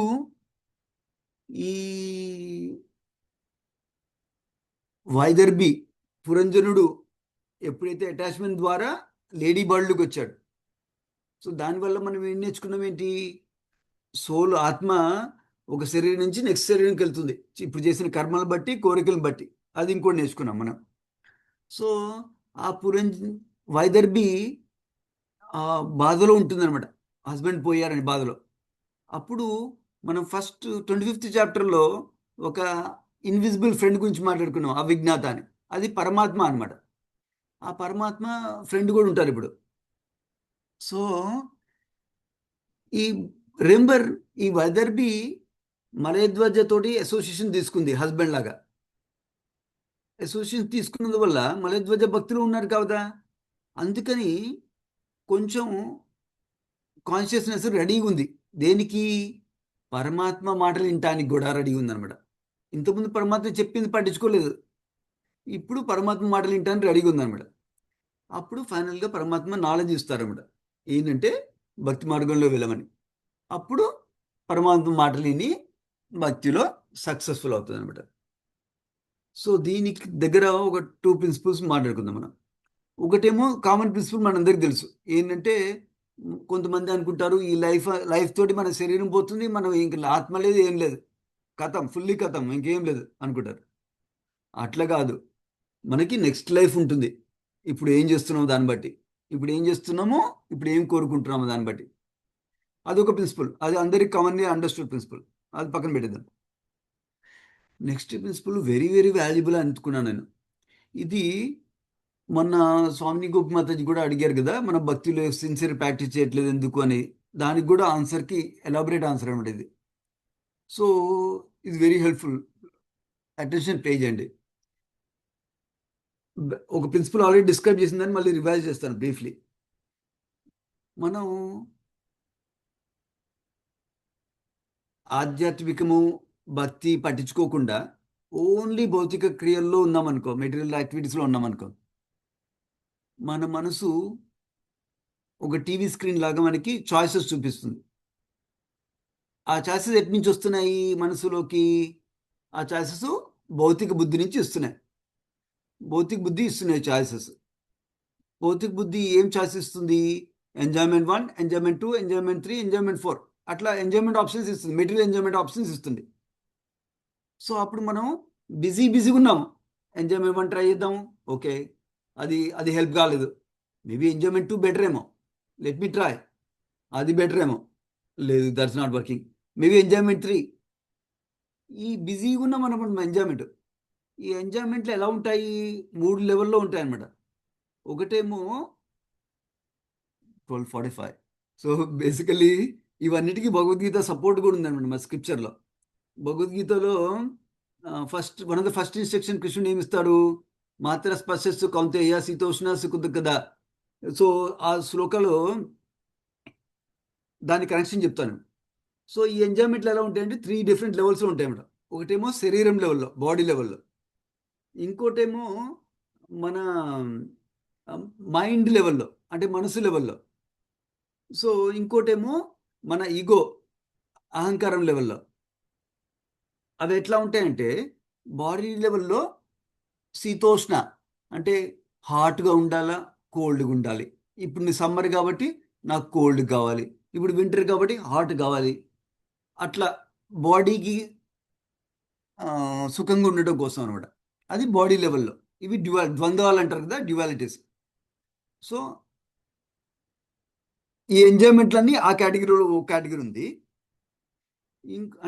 ఈ వైదర్భి పురంజనుడు ఎప్పుడైతే అటాచ్మెంట్ ద్వారా లేడీ బర్డ్లోకి వచ్చాడు, సో దానివల్ల మనం ఏం నేర్చుకున్నాం ఏంటి, సోల్ ఆత్మ ఒక శరీరం నుంచి నెక్స్ట్ శరీరంకి వెళ్తుంది ఇప్పుడు చేసిన కర్మలు బట్టి, కోరికలను బట్టి. అది ఇంకోటి నేర్చుకున్నాం మనం. సో ఆ వైదర్భి బాధలో ఉంటుందన్నమాట, హస్బెండ్ పోయారని బాధలో. అప్పుడు మనం ఫస్ట్ 25th చాప్టర్లో ఒక ఇన్విజిబుల్ ఫ్రెండ్ గురించి మాట్లాడుకున్నాం, అవిజ్ఞాత అని. అది పరమాత్మ అనమాట. ఆ పరమాత్మ ఫ్రెండ్ కూడా ఉంటారు ఇప్పుడు. సో ఈ రింబర్ ఈ వైదర్భి మలయధ్వజతోటి అసోసియేషన్ తీసుకుంది, హస్బెండ్ లాగా అసోసియేషన్ తీసుకున్నందువల్ల మలయధ్వజ భక్తులు ఉన్నారు కదా, అందుకని కొంచెం కాన్షియస్నెస్ రెడీగా ఉంది. దేనికి, పరమాత్మ మాటలు వినటానికి కూడా రెడీగా ఉందన్నమాట. ఇంతకుముందు పరమాత్మ చెప్పింది పట్టించుకోలేదు, ఇప్పుడు పరమాత్మ మాటలు వినటానికి రెడీగా ఉందన్నమాట. అప్పుడు ఫైనల్గా పరమాత్మ నాలెడ్జ్ ఇస్తారన్నమాట, ఏంటంటే భక్తి మార్గంలో వెళ్ళమని. అప్పుడు పరమాత్మ మాటలు విని భక్తిలో సక్సెస్ఫుల్ అవుతుంది అనమాట. సో దీనికి దగ్గర ఒక 2 ప్రిన్సిపల్స్ మాట్లాడుకుందాం మనం. ఒకటేమో కామన్ ప్రిన్సిపల్ మనందరికీ తెలుసు, ఏంటంటే కొంతమంది అనుకుంటారు ఈ లైఫ్ తోటి మన శరీరం పోతుంది, మనం ఇంక ఆత్మ లేదు, ఏం లేదు, కథం, ఫుల్లీ కథం, ఇంకేం లేదు అనుకుంటారు. అట్లా కాదు, మనకి నెక్స్ట్ లైఫ్ ఉంటుంది. ఇప్పుడు ఏం చేస్తున్నామో దాన్ని బట్టి, ఇప్పుడు ఏం చేస్తున్నామో, ఇప్పుడు ఏం కోరుకుంటున్నామో దాన్ని బట్టి. అదొక ప్రిన్సిపల్, అది అందరికి కామన్లీ అండర్స్టూడ్ ప్రిన్సిపల్, అది పక్కన పెట్టేద్దాం. Next principle very very valuable అనుకున్నాను నేను. ఇది మొన్న స్వామిని గోపిమాతాజీ కూడా అడిగారు కదా, మన భక్తిలో సిన్సియర్ ప్రాక్టీస్ చేయట్లేదు ఎందుకు అని. దానికి కూడా ఆన్సర్కి ఎలాబరేట్ ఆన్సర్ అనమాట ఇది. సో ఇది వెరీ హెల్ప్ఫుల్, అటెన్షన్ పే చేయండి. ఒక ప్రిన్సిపల్ ఆల్రెడీ డిస్క్రైబ్ చేసిందని మళ్ళీ రివైజ్ చేస్తాను బ్రీఫ్లీ. మనం ఆధ్యాత్మికము భక్తి పట్టించుకోకుండా ఓన్లీ భౌతిక క్రియల్లో ఉన్నామనుకో, మెటీరియల్ యాక్టివిటీస్లో ఉన్నామనుకో, మన మనసు ఒక టీవీ స్క్రీన్ లాగా మనకి చాయిసెస్ చూపిస్తుంది. ఆ చాయిసెస్ ఎటు నుంచి వస్తున్నాయి మనసులోకి? ఆ చాయిసెస్ భౌతిక బుద్ధి నుంచి వస్తున్నాయి. భౌతిక బుద్ధి ఇస్తున్నాయి చాయిసెస్. భౌతిక బుద్ధి ఏం చాయిస్ ఇస్తుంది? ఎంజాయ్మెంట్ 1, ఎంజాయ్మెంట్ 2, ఎంజాయ్మెంట్ 3, ఎంజాయ్మెంట్ 4 అట్లా ఎంజాయ్మెంట్ ఆప్షన్స్ ఇస్తుంది. మెటీరియల్ ఎంజాయ్మెంట్ ఆప్షన్స్ ఇస్తుంది. సో అప్పుడు మనం బిజీగా ఉన్నాము. ఎంజాయ్మెంట్ 1 ట్రై చేద్దాము, ఓకే, అది అది హెల్ప్ కాలేదు. మేబీ ఎంజాయ్మెంట్ 2 బెటర్ ఏమో, లెట్ మీ ట్రై, అది బెటర్ ఏమో, లేదు, that's not working. Maybe enjoyment 3. ఈ బిజీగా ఉన్నాం మనం ఎంజాయ్మెంట్. ఈ ఎంజాయ్మెంట్లు ఎలా ఉంటాయి? 3 లెవెల్లో ఉంటాయి అన్నమాట. ఒకటేమో 12:45. సో బేసికలీ ఇవన్నిటికీ భగవద్గీత సపోర్ట్ కూడా ఉందన్నమాట మా స్క్రిప్చర్లో. భగవద్గీతలో one of the first instruction కృష్ణుడు ఏమి ఇస్తాడు? మాత్ర స్పర్శస్సు కౌంతేయ శీతోష్ణ సుఖ కదా. సో ఆ శ్లోకలో దాని కనెక్షన్ చెప్తాను. సో ఈ ఎంజాయ్మెంట్లు ఎలా ఉంటాయంటే 3 డిఫరెంట్ లెవెల్స్లో ఉంటాయి అన్నమాట. ఒకటేమో శరీరం లెవెల్లో, బాడీ లెవెల్లో. ఇంకోటేమో మన మైండ్ లెవెల్లో, అంటే మనసు లెవెల్లో. సో ఇంకోటేమో మన ఈగో, అహంకారం లెవెల్లో. అవి ఎట్లా ఉంటాయంటే బాడీ లెవెల్లో శీతోష్ణ అంటే హాట్గా ఉండాలా, కోల్డ్గా ఉండాలి. ఇప్పుడు నీ సమ్మర్ కాబట్టి నాకు కోల్డ్ కావాలి, ఇప్పుడు వింటర్ కాబట్టి హాట్ కావాలి. అట్లా బాడీకి సుఖంగా ఉండటం కోసం అనమాట. అది బాడీ లెవెల్లో. ఇవి ద్వంద్వాలు అంటారు కదా, డ్యువాలిటీస్. సో ఈ ఎంజాయ్మెంట్లన్నీ ఆ కేటగిరీలో ఒక కేటగిరీ ఉంది.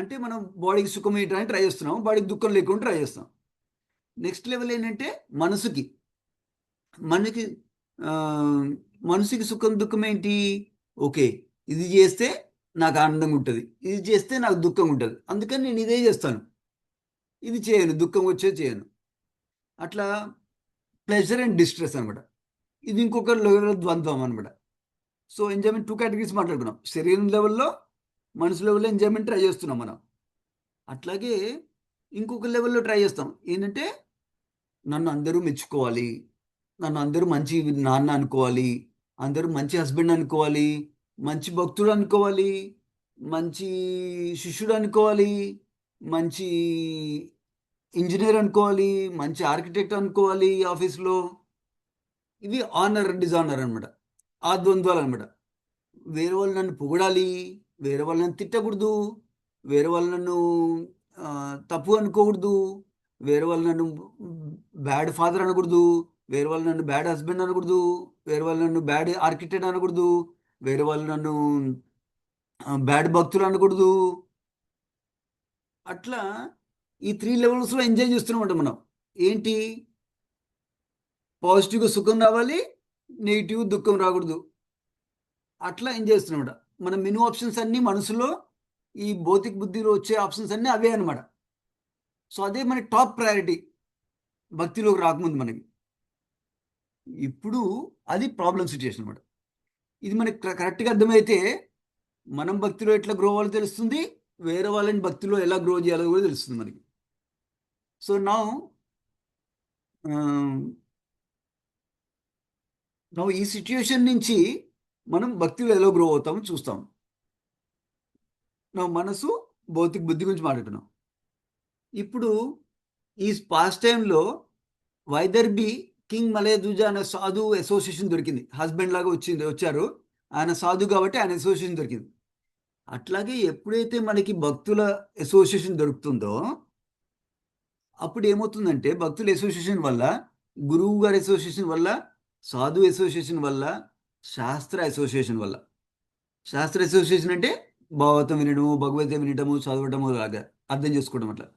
అంటే మనం బాడీకి సుఖం ఇవ్వడానికి ట్రై చేస్తున్నాం, బాడీకి దుఃఖం లేకుండా ట్రై చేస్తాం. నెక్స్ట్ లెవెల్ ఏంటంటే మనసుకి మనకి మనసుకి సుఖం దుఃఖం ఏంటి? ఓకే, ఇది చేస్తే నాకు ఆనందంగా ఉంటుంది, ఇది చేస్తే నాకు దుఃఖంగా ఉంటుంది, అందుకని నేను ఇదే చేస్తాను, ఇది చేయను, దుఃఖం వచ్చే చేయను. అట్లా ప్లెజర్ అండ్ డిస్ట్రెస్ అనమాట. ఇది ఇంకొక లెవెల్ ద్వంద్వం అనమాట. సో ఎంజాయ్మెంట్ 2 కేటగిరీస్ మాట్లాడుకున్నాం. శరీరం లెవెల్లో, మనసు లెవెల్లో ఎంజాయ్మెంట్ ట్రై చేస్తున్నాం మనం. అట్లాగే ఇంకొక లెవెల్లో ట్రై చేస్తాం. ఏంటంటే నన్ను అందరూ మెచ్చుకోవాలి, నన్ను అందరూ మంచి నాన్న అనుకోవాలి, అందరూ మంచి హస్బెండ్ అనుకోవాలి, మంచి భక్తుడు అనుకోవాలి, మంచి శిష్యుడు అనుకోవాలి, మంచి ఇంజనీర్ అనుకోవాలి, మంచి ఆర్కిటెక్ట్ అనుకోవాలి ఆఫీస్లో. ఇవి ఆనర్ డిజానర్ అనమాట, ఆ ద్వంద్వాలు అనమాట. వేరే వాళ్ళు నన్ను పొగడాలి, వేరే వాళ్ళు నన్ను తిట్టకూడదు, వేరే వాళ్ళు నన్ను తప్పు అనుకోకూడదు, వేరే వాళ్ళు నన్ను బ్యాడ్ ఫాదర్ అనకూడదు, వేరే వాళ్ళు నన్ను బ్యాడ్ హస్బెండ్ అనకూడదు, వేరే వాళ్ళు నన్ను బ్యాడ్ ఆర్కిటెక్ట్ అనకూడదు, వేరే వాళ్ళు నన్ను బ్యాడ్ భక్తులు అనకూడదు. అట్లా ఈ 3 లెవెల్స్లో ఎంజాయ్ చేస్తున్నామంట మనం. ఏంటి? పాజిటివ్గా సుఖం రావాలి, నెగిటివ్ దుఃఖం రాకూడదు. అట్లా ఎంజాయ్ చేస్తున్నామట. మన మెనూ ఆప్షన్స్ అన్నీ మనసులో, ఈ భౌతిక బుద్ధిలో వచ్చే ఆప్షన్స్ అన్నీ అవే అనమాట. సో అదే మన టాప్ ప్రయారిటీ భక్తిలోకి రాకముందు మనకి. ఇప్పుడు అది ప్రాబ్లం సిచ్యుయేషన్ అనమాట. ఇది మనకి కరెక్ట్గా అర్థమైతే మనం భక్తిలో ఎట్లా గ్రో అవ్వాలో తెలుస్తుంది, వేరే వాళ్ళని భక్తిలో ఎలా గ్రో చేయాలో కూడా తెలుస్తుంది మనకి. సో నా ఈ సిచ్యుయేషన్ నుంచి మనం భక్తిలో ఎలా గ్రో అవుతామో చూస్తాం. నా మనసు భౌతిక బుద్ధి గురించి మాట్లాడుతున్నాం. ఇప్పుడు ఈ పాస్ట్ టైంలో వైదర్భి కింగ్ మలయదూజా అనే సాధు అసోసియేషన్ దొరికింది. హస్బెండ్ లాగా వచ్చారు ఆయన సాధు కాబట్టి ఆయన అసోసియేషన్ దొరికింది. అట్లాగే ఎప్పుడైతే మనకి భక్తుల అసోసియేషన్ దొరుకుతుందో అప్పుడు ఏమవుతుందంటే భక్తుల అసోసియేషన్ వల్ల, గురువు గారి అసోసియేషన్ వల్ల, సాధు అసోసియేషన్ వల్ల, శాస్త్ర అసోసియేషన్ వల్ల. శాస్త్ర అసోసియేషన్ అంటే భాగవతం వినడము, భగవద్గీత వినడము, చదవటము లాగా అర్థం చేసుకోవడం. అట్లా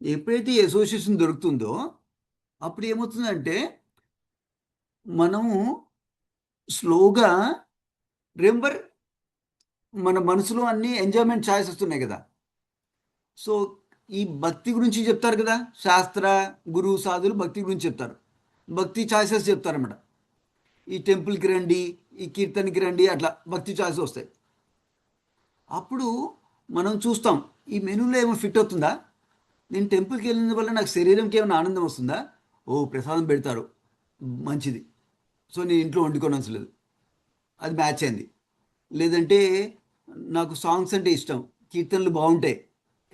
ఎప్పుడైతే ఈ అసోసియేషన్ దొరుకుతుందో అప్పుడు ఏమవుతుందంటే మనము స్లోగా రిమెంబర్ మన మనసులో అన్ని ఎంజాయ్మెంట్ ఛాయిస్ వస్తున్నాయి కదా. సో ఈ భక్తి గురించి చెప్తారు కదా, శాస్త్ర గురువు సాధులు భక్తి గురించి చెప్తారు, భక్తి ఛాయిసెస్ చెప్తారన్నమాట. ఈ టెంపుల్కి రండి, ఈ కీర్తనకి రండి, అట్లా భక్తి ఛాయిసెస్ వస్తాయి. అప్పుడు మనం చూస్తాం ఈ మెనూలో ఏమో ఫిట్ అవుతుందా, నేను టెంపుల్కి వెళ్ళిన వల్ల నాకు శరీరంకి ఏమైనా ఆనందం వస్తుందా, ఓ ప్రసాదం పెడతారు మంచిది, సో నేను ఇంట్లో వండుకొని అవసరం, అది మ్యాచ్ అయింది. లేదంటే నాకు సాంగ్స్ అంటే ఇష్టం, కీర్తనలు బాగుంటాయి,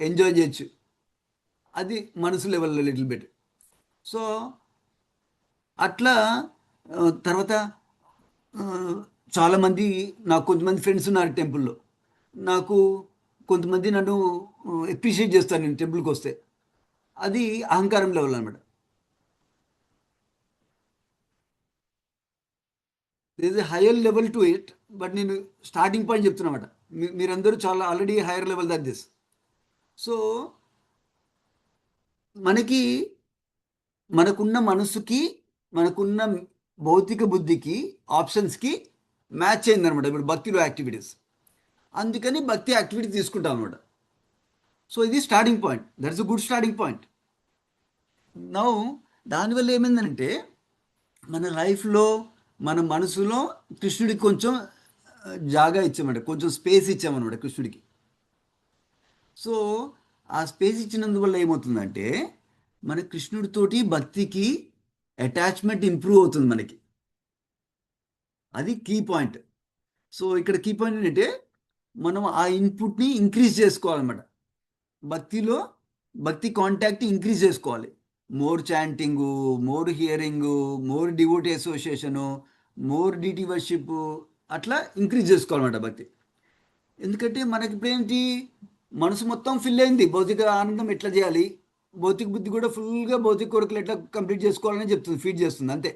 ఎంజాయ్ చేయొచ్చు, అది మనసు లెవెల్లో లిటిల్ బిట్. సో అట్లా తర్వాత ఆ, చాలామంది, నాకు కొంతమంది ఫ్రెండ్స్ ఉన్నారు టెంపుల్లో. నాకు కొంతమంది నన్ను అప్రిషియేట్ చేస్తారు నేను టెంపుల్కి వస్తే. అది అహంకారం లెవెల్ అనమాట. This is higher level to it, but నేను స్టార్టింగ్ పాయింట్ చెప్తున్నమాట. మీరందరూ చాలా already higher level that this. So మనకి, మనకున్న మనసుకి, మనకున్న భౌతిక బుద్ధికి, ఆప్షన్స్కి మ్యాచ్ అయిందనమాట ఇప్పుడు భక్తిలో యాక్టివిటీస్. అందుకని భక్తి యాక్టివిటీ తీసుకుంటాం అనమాట. సో ఇది starting point, that's a good starting point. Now దానివల్ల ఏమైందంటే మన లైఫ్లో, మన మనసులో కృష్ణుడికి కొంచెం జాగా ఇచ్చామన్నమాట, కొంచెం స్పేస్ ఇచ్చామన్నమాట కృష్ణుడికి. సో ఆ స్పేస్ ఇచ్చినందువల్ల ఏమవుతుందంటే మన కృష్ణుడితోటి భక్తికి అటాచ్మెంట్ ఇంప్రూవ్ అవుతుంది మనకి. అది కీ పాయింట్. సో ఇక్కడ కీ పాయింట్ ఏంటంటే మనం ఆ ఇన్పుట్ని ఇంక్రీజ్ చేసుకోవాలన్నమాట. భక్తిలో భక్తి కాంటాక్ట్ ఇంక్రీజ్ చేసుకోవాలి. More chanting, more hearing, more devotee association, more deity worship, అట్లా ఇంక్రీజ్ చేసుకోవాలన్నమాట భక్తి. ఎందుకంటే మనకి ఇప్పుడు ఏంటి, మనసు మొత్తం ఫిల్ అయింది భౌతిక ఆనందం ఎట్లా చేయాలి, భౌతిక బుద్ధి కూడా ఫుల్గా భౌతిక కోరికలు ఎట్లా కంప్లీట్ చేసుకోవాలని చెప్తుంది, ఫీడ్ చేస్తుంది అంతే.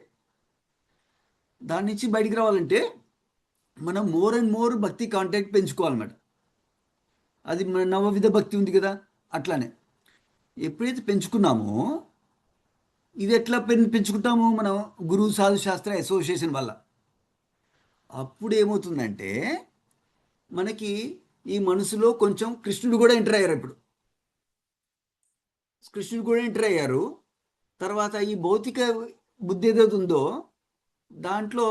దాని నుంచి బయటికి రావాలంటే మనం మోర్ అండ్ మోర్ భక్తి కాంటాక్ట్ పెంచుకోవాలన్నమాట. అది మన నవవిధ భక్తి ఉంది కదా, అట్లానే ఎప్పుడైతే పెంచుకున్నామో, ఇది ఎట్లా పెంచుకుంటాము మనం, గురువు సాధు శాస్త్ర అసోసియేషన్ వల్ల. అప్పుడు ఏమవుతుందంటే మనకి ఈ మనసులో కొంచెం కృష్ణుడు కూడా ఎంటర్ అయ్యారు. ఇప్పుడు కృష్ణుడు కూడా ఎంటర్ అయ్యారు. తర్వాత ఈ భౌతిక బుద్ధి ఏదైతే ఉందో దాంట్లో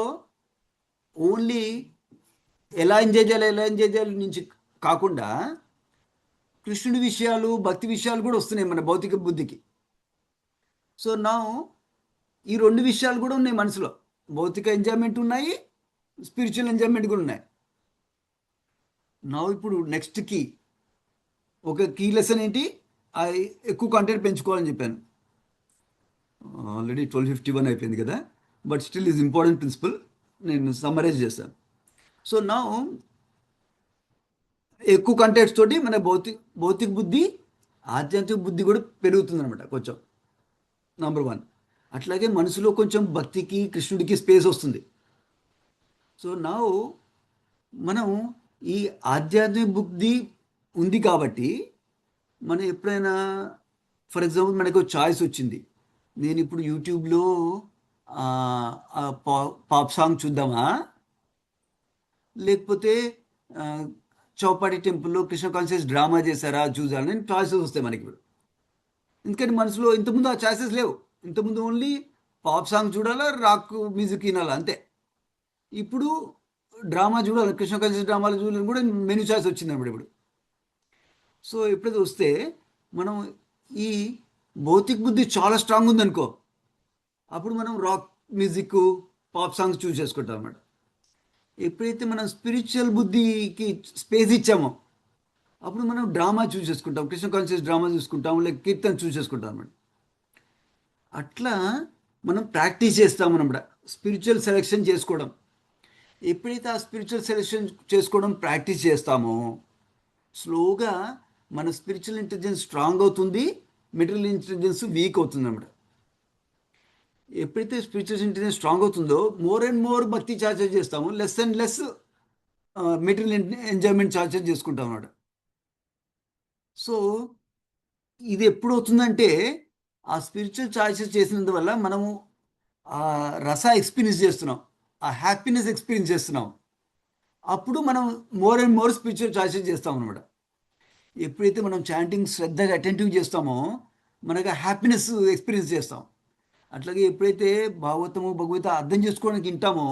ఓన్లీ ఎలా ఎంజాయ్ చేయాలి, ఎలా ఎంజాయ్ చేయాలి నుంచి కాకుండా కృష్ణుడి విషయాలు, భక్తి విషయాలు కూడా వస్తున్నాయి మన భౌతిక బుద్ధికి. సో నా ఈ రెండు విషయాలు కూడా ఉన్నాయి మనసులో, భౌతిక ఎంజాయ్మెంట్ ఉన్నాయి, స్పిరిచువల్ ఎంజాయ్మెంట్ కూడా ఉన్నాయి. నా ఇప్పుడు నెక్స్ట్ కీ, ఒక కీ లెసన్ ఏంటి, ఎక్కువ కంటెంట్ పెంచుకోవాలని చెప్పాను. ఆల్రెడీ 12:51 అయిపోయింది కదా, but still is important principle, నేను సమ్మరైజ్ చేస్తాను. సో నా ఎక్కువ కంటెంట్స్ తోటి మన భౌతిక బుద్ధి, ఆధ్యాత్మిక బుద్ధి కూడా పెరుగుతుంది అనమాట కొంచెం, నంబర్ 1. అట్లాగే మనసులో కొంచెం భక్తికి, కృష్ణుడికి స్పేస్ వస్తుంది. సో నా మనం ఈ ఆధ్యాత్మిక బుద్ధి ఉంది కాబట్టి మనం ఎప్పుడైనా, ఫర్ ఎగ్జాంపుల్ మనకు చాయిస్ వచ్చింది, నేను ఇప్పుడు యూట్యూబ్లో పాప్ సాంగ్ చూద్దామా, లేకపోతే చౌపాటి టెంపుల్లో కృష్ణ కాన్షియస్ డ్రామా చేశారా చూసారని చాయిసెస్ వస్తాయి మనకి ఇప్పుడు. ఎందుకంటే మనసులో ఇంతకుముందు ఆ చాయిసెస్ లేవు. ఇంతకుముందు ఓన్లీ పాప్ సాంగ్ చూడాలా, రాక్ మ్యూజిక్ వినాలా అంతే. ఇప్పుడు డ్రామా చూడాలి, కృష్ణ కాన్షియస్ డ్రామాలు చూడాలని కూడా మెనూ చాయిస్ వచ్చింది అన్నమాట ఇప్పుడు. సో ఎప్పుడైతే వస్తే మనం ఈ భౌతిక బుద్ధి చాలా స్ట్రాంగ్ ఉందనుకో, అప్పుడు మనం రాక్ మ్యూజిక్, పాప్ సాంగ్స్ చూస్ చేసుకుంటాం అన్నమాట. ఎప్పుడైతే మనం స్పిరిచువల్ బుద్ధికి స్పేస్ ఇచ్చామో అప్పుడు మనం డ్రామా చూస్ చేసుకుంటాం, కృష్ణ కాన్షియస్ డ్రామా చూసుకుంటాం, లేక కీర్తన చూస్ చేసుకుంటాం అన్నమాట. అట్లా మనం ప్రాక్టీస్ చేస్తాం అన్నమాట స్పిరిచువల్ సెలెక్షన్ చేసుకోవడం. ఎప్పుడైతే ఆ స్పిరిచువల్ సెలెక్షన్ చేసుకోవడం ప్రాక్టీస్ చేస్తామో స్లోగా మన స్పిరిచువల్ ఇంటెలిజెన్స్ స్ట్రాంగ్ అవుతుంది, మెటీరియల్ ఇంటెలిజెన్స్ వీక్ అవుతుంది అన్నమాట. ఎప్పుడైతే స్పిరిచువల్ ఇంటెలిజెన్స్ స్ట్రాంగ్ అవుతుందో మోర్ అండ్ మోర్ భక్తి చార్జెస్ చేస్తాము, less and less material enjoyment charges చేసుకుంటాం అన్నమాట. సో ఇది ఎప్పుడు అవుతుందంటే ఆ స్పిరిచువల్ చాయిసెస్ చేసినందువల్ల మనము ఆ రస ఎక్స్పీరియన్స్ చేస్తున్నాం, ఆ హ్యాపీనెస్ ఎక్స్పీరియన్స్ చేస్తున్నాం. అప్పుడు మనం more and more spiritual choices చేస్తాం అనమాట. ఎప్పుడైతే మనం చాంటింగ్ శ్రద్ధగా అటెంటివ్ చేస్తామో మనకు హ్యాపీనెస్ ఎక్స్పీరియన్స్ చేస్తాం. అట్లాగే ఎప్పుడైతే భాగవతము, భగవత అర్థం చేసుకోవడానికి వింటామో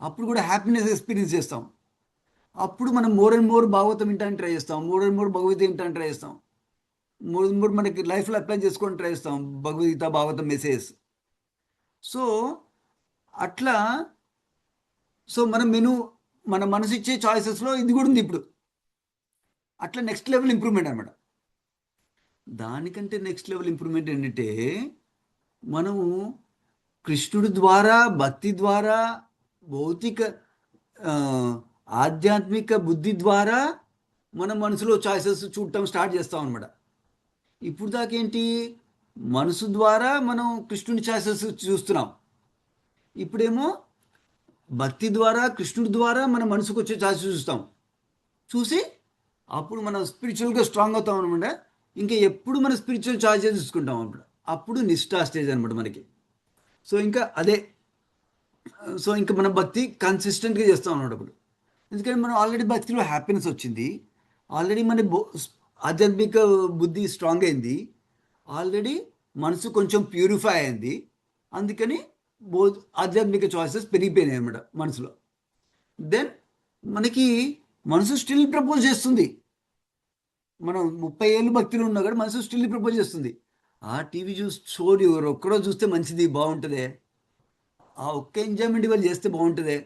అప్పుడు కూడా హ్యాపీనెస్ ఎక్స్పీరియన్స్ చేస్తాం. అప్పుడు మనం మోర్ అండ్ మోర్ భాగవతం వింటానికి ట్రై చేస్తాం, మోర్ అండ్ మోర్ భగవద్గీత వింటానికి ట్రై చేస్తాం, మోర్ అండ్ మోర్ మనకి లైఫ్లో అప్లై చేసుకోవడానికి ట్రై చేస్తాం భగవద్గీత, భాగవతం మెసేజ్. సో అట్లా సో మన మెను మన మనసు ఇచ్చే చాయిసెస్లో ఇది కూడా ఉంది ఇప్పుడు. అట్లా నెక్స్ట్ లెవెల్ ఇంప్రూవ్మెంట్ అనమాట. దానికంటే నెక్స్ట్ లెవెల్ ఇంప్రూవ్మెంట్ ఏంటంటే మనము కృష్ణుడి ద్వారా, భక్తి ద్వారా, భౌతిక ఆ, ఆధ్యాత్మిక బుద్ధి ద్వారా మన మనసులో చాయిసెస్ చూడటం స్టార్ట్ చేస్తాం అనమాట. ఇప్పుడు దాకేంటి, మనసు ద్వారా మనం కృష్ణుని చాయిసెస్ చూస్తున్నాం. ఇప్పుడేమో భక్తి ద్వారా, కృష్ణుడి ద్వారా మన మనసుకు వచ్చే చాయిసెస్ చూస్తాం. చూసి అప్పుడు మనం స్పిరిచువల్గా స్ట్రాంగ్ అవుతాం అనమాట. ఇంకా ఎప్పుడు మన స్పిరిచువల్ చాయిసెస్ చూసుకుంటాం అనమాట. అప్పుడు నిష్ఠా స్టేజ్ అనమాట మనకి. సో ఇంకా అదే, సో ఇంకా మన భక్తి కన్సిస్టెంట్గా చేస్తాం అన్నమాట అప్పుడు. ఎందుకంటే మనం ఆల్రెడీ భక్తిలో హ్యాపీనెస్ వచ్చింది, ఆల్రెడీ మన ఆధ్యాత్మిక బుద్ధి స్ట్రాంగ్ అయింది, ఆల్రెడీ మనసు కొంచెం ప్యూరిఫై అయింది. అందుకని బో ఆధ్యాత్మిక చాయిసెస్ పెరిగిపోయినాయి అన్నమాట మనసులో. దెన్ మనకి మనసు స్టిల్ ప్రపోజ్ చేస్తుంది. మనం 30 ఏళ్ళు భక్తిలో ఉన్నా కూడా మనసు స్టిల్ ప్రపోజ్ చేస్తుంది. ఆ టీవీ చూడు ఎవరు ఒక్కడో చూస్తే మంచిది, బాగుంటుందే, ఆ ఒక్క ఎంజాయ్మెంట్ ఇవాళ చేస్తే బాగుంటుందే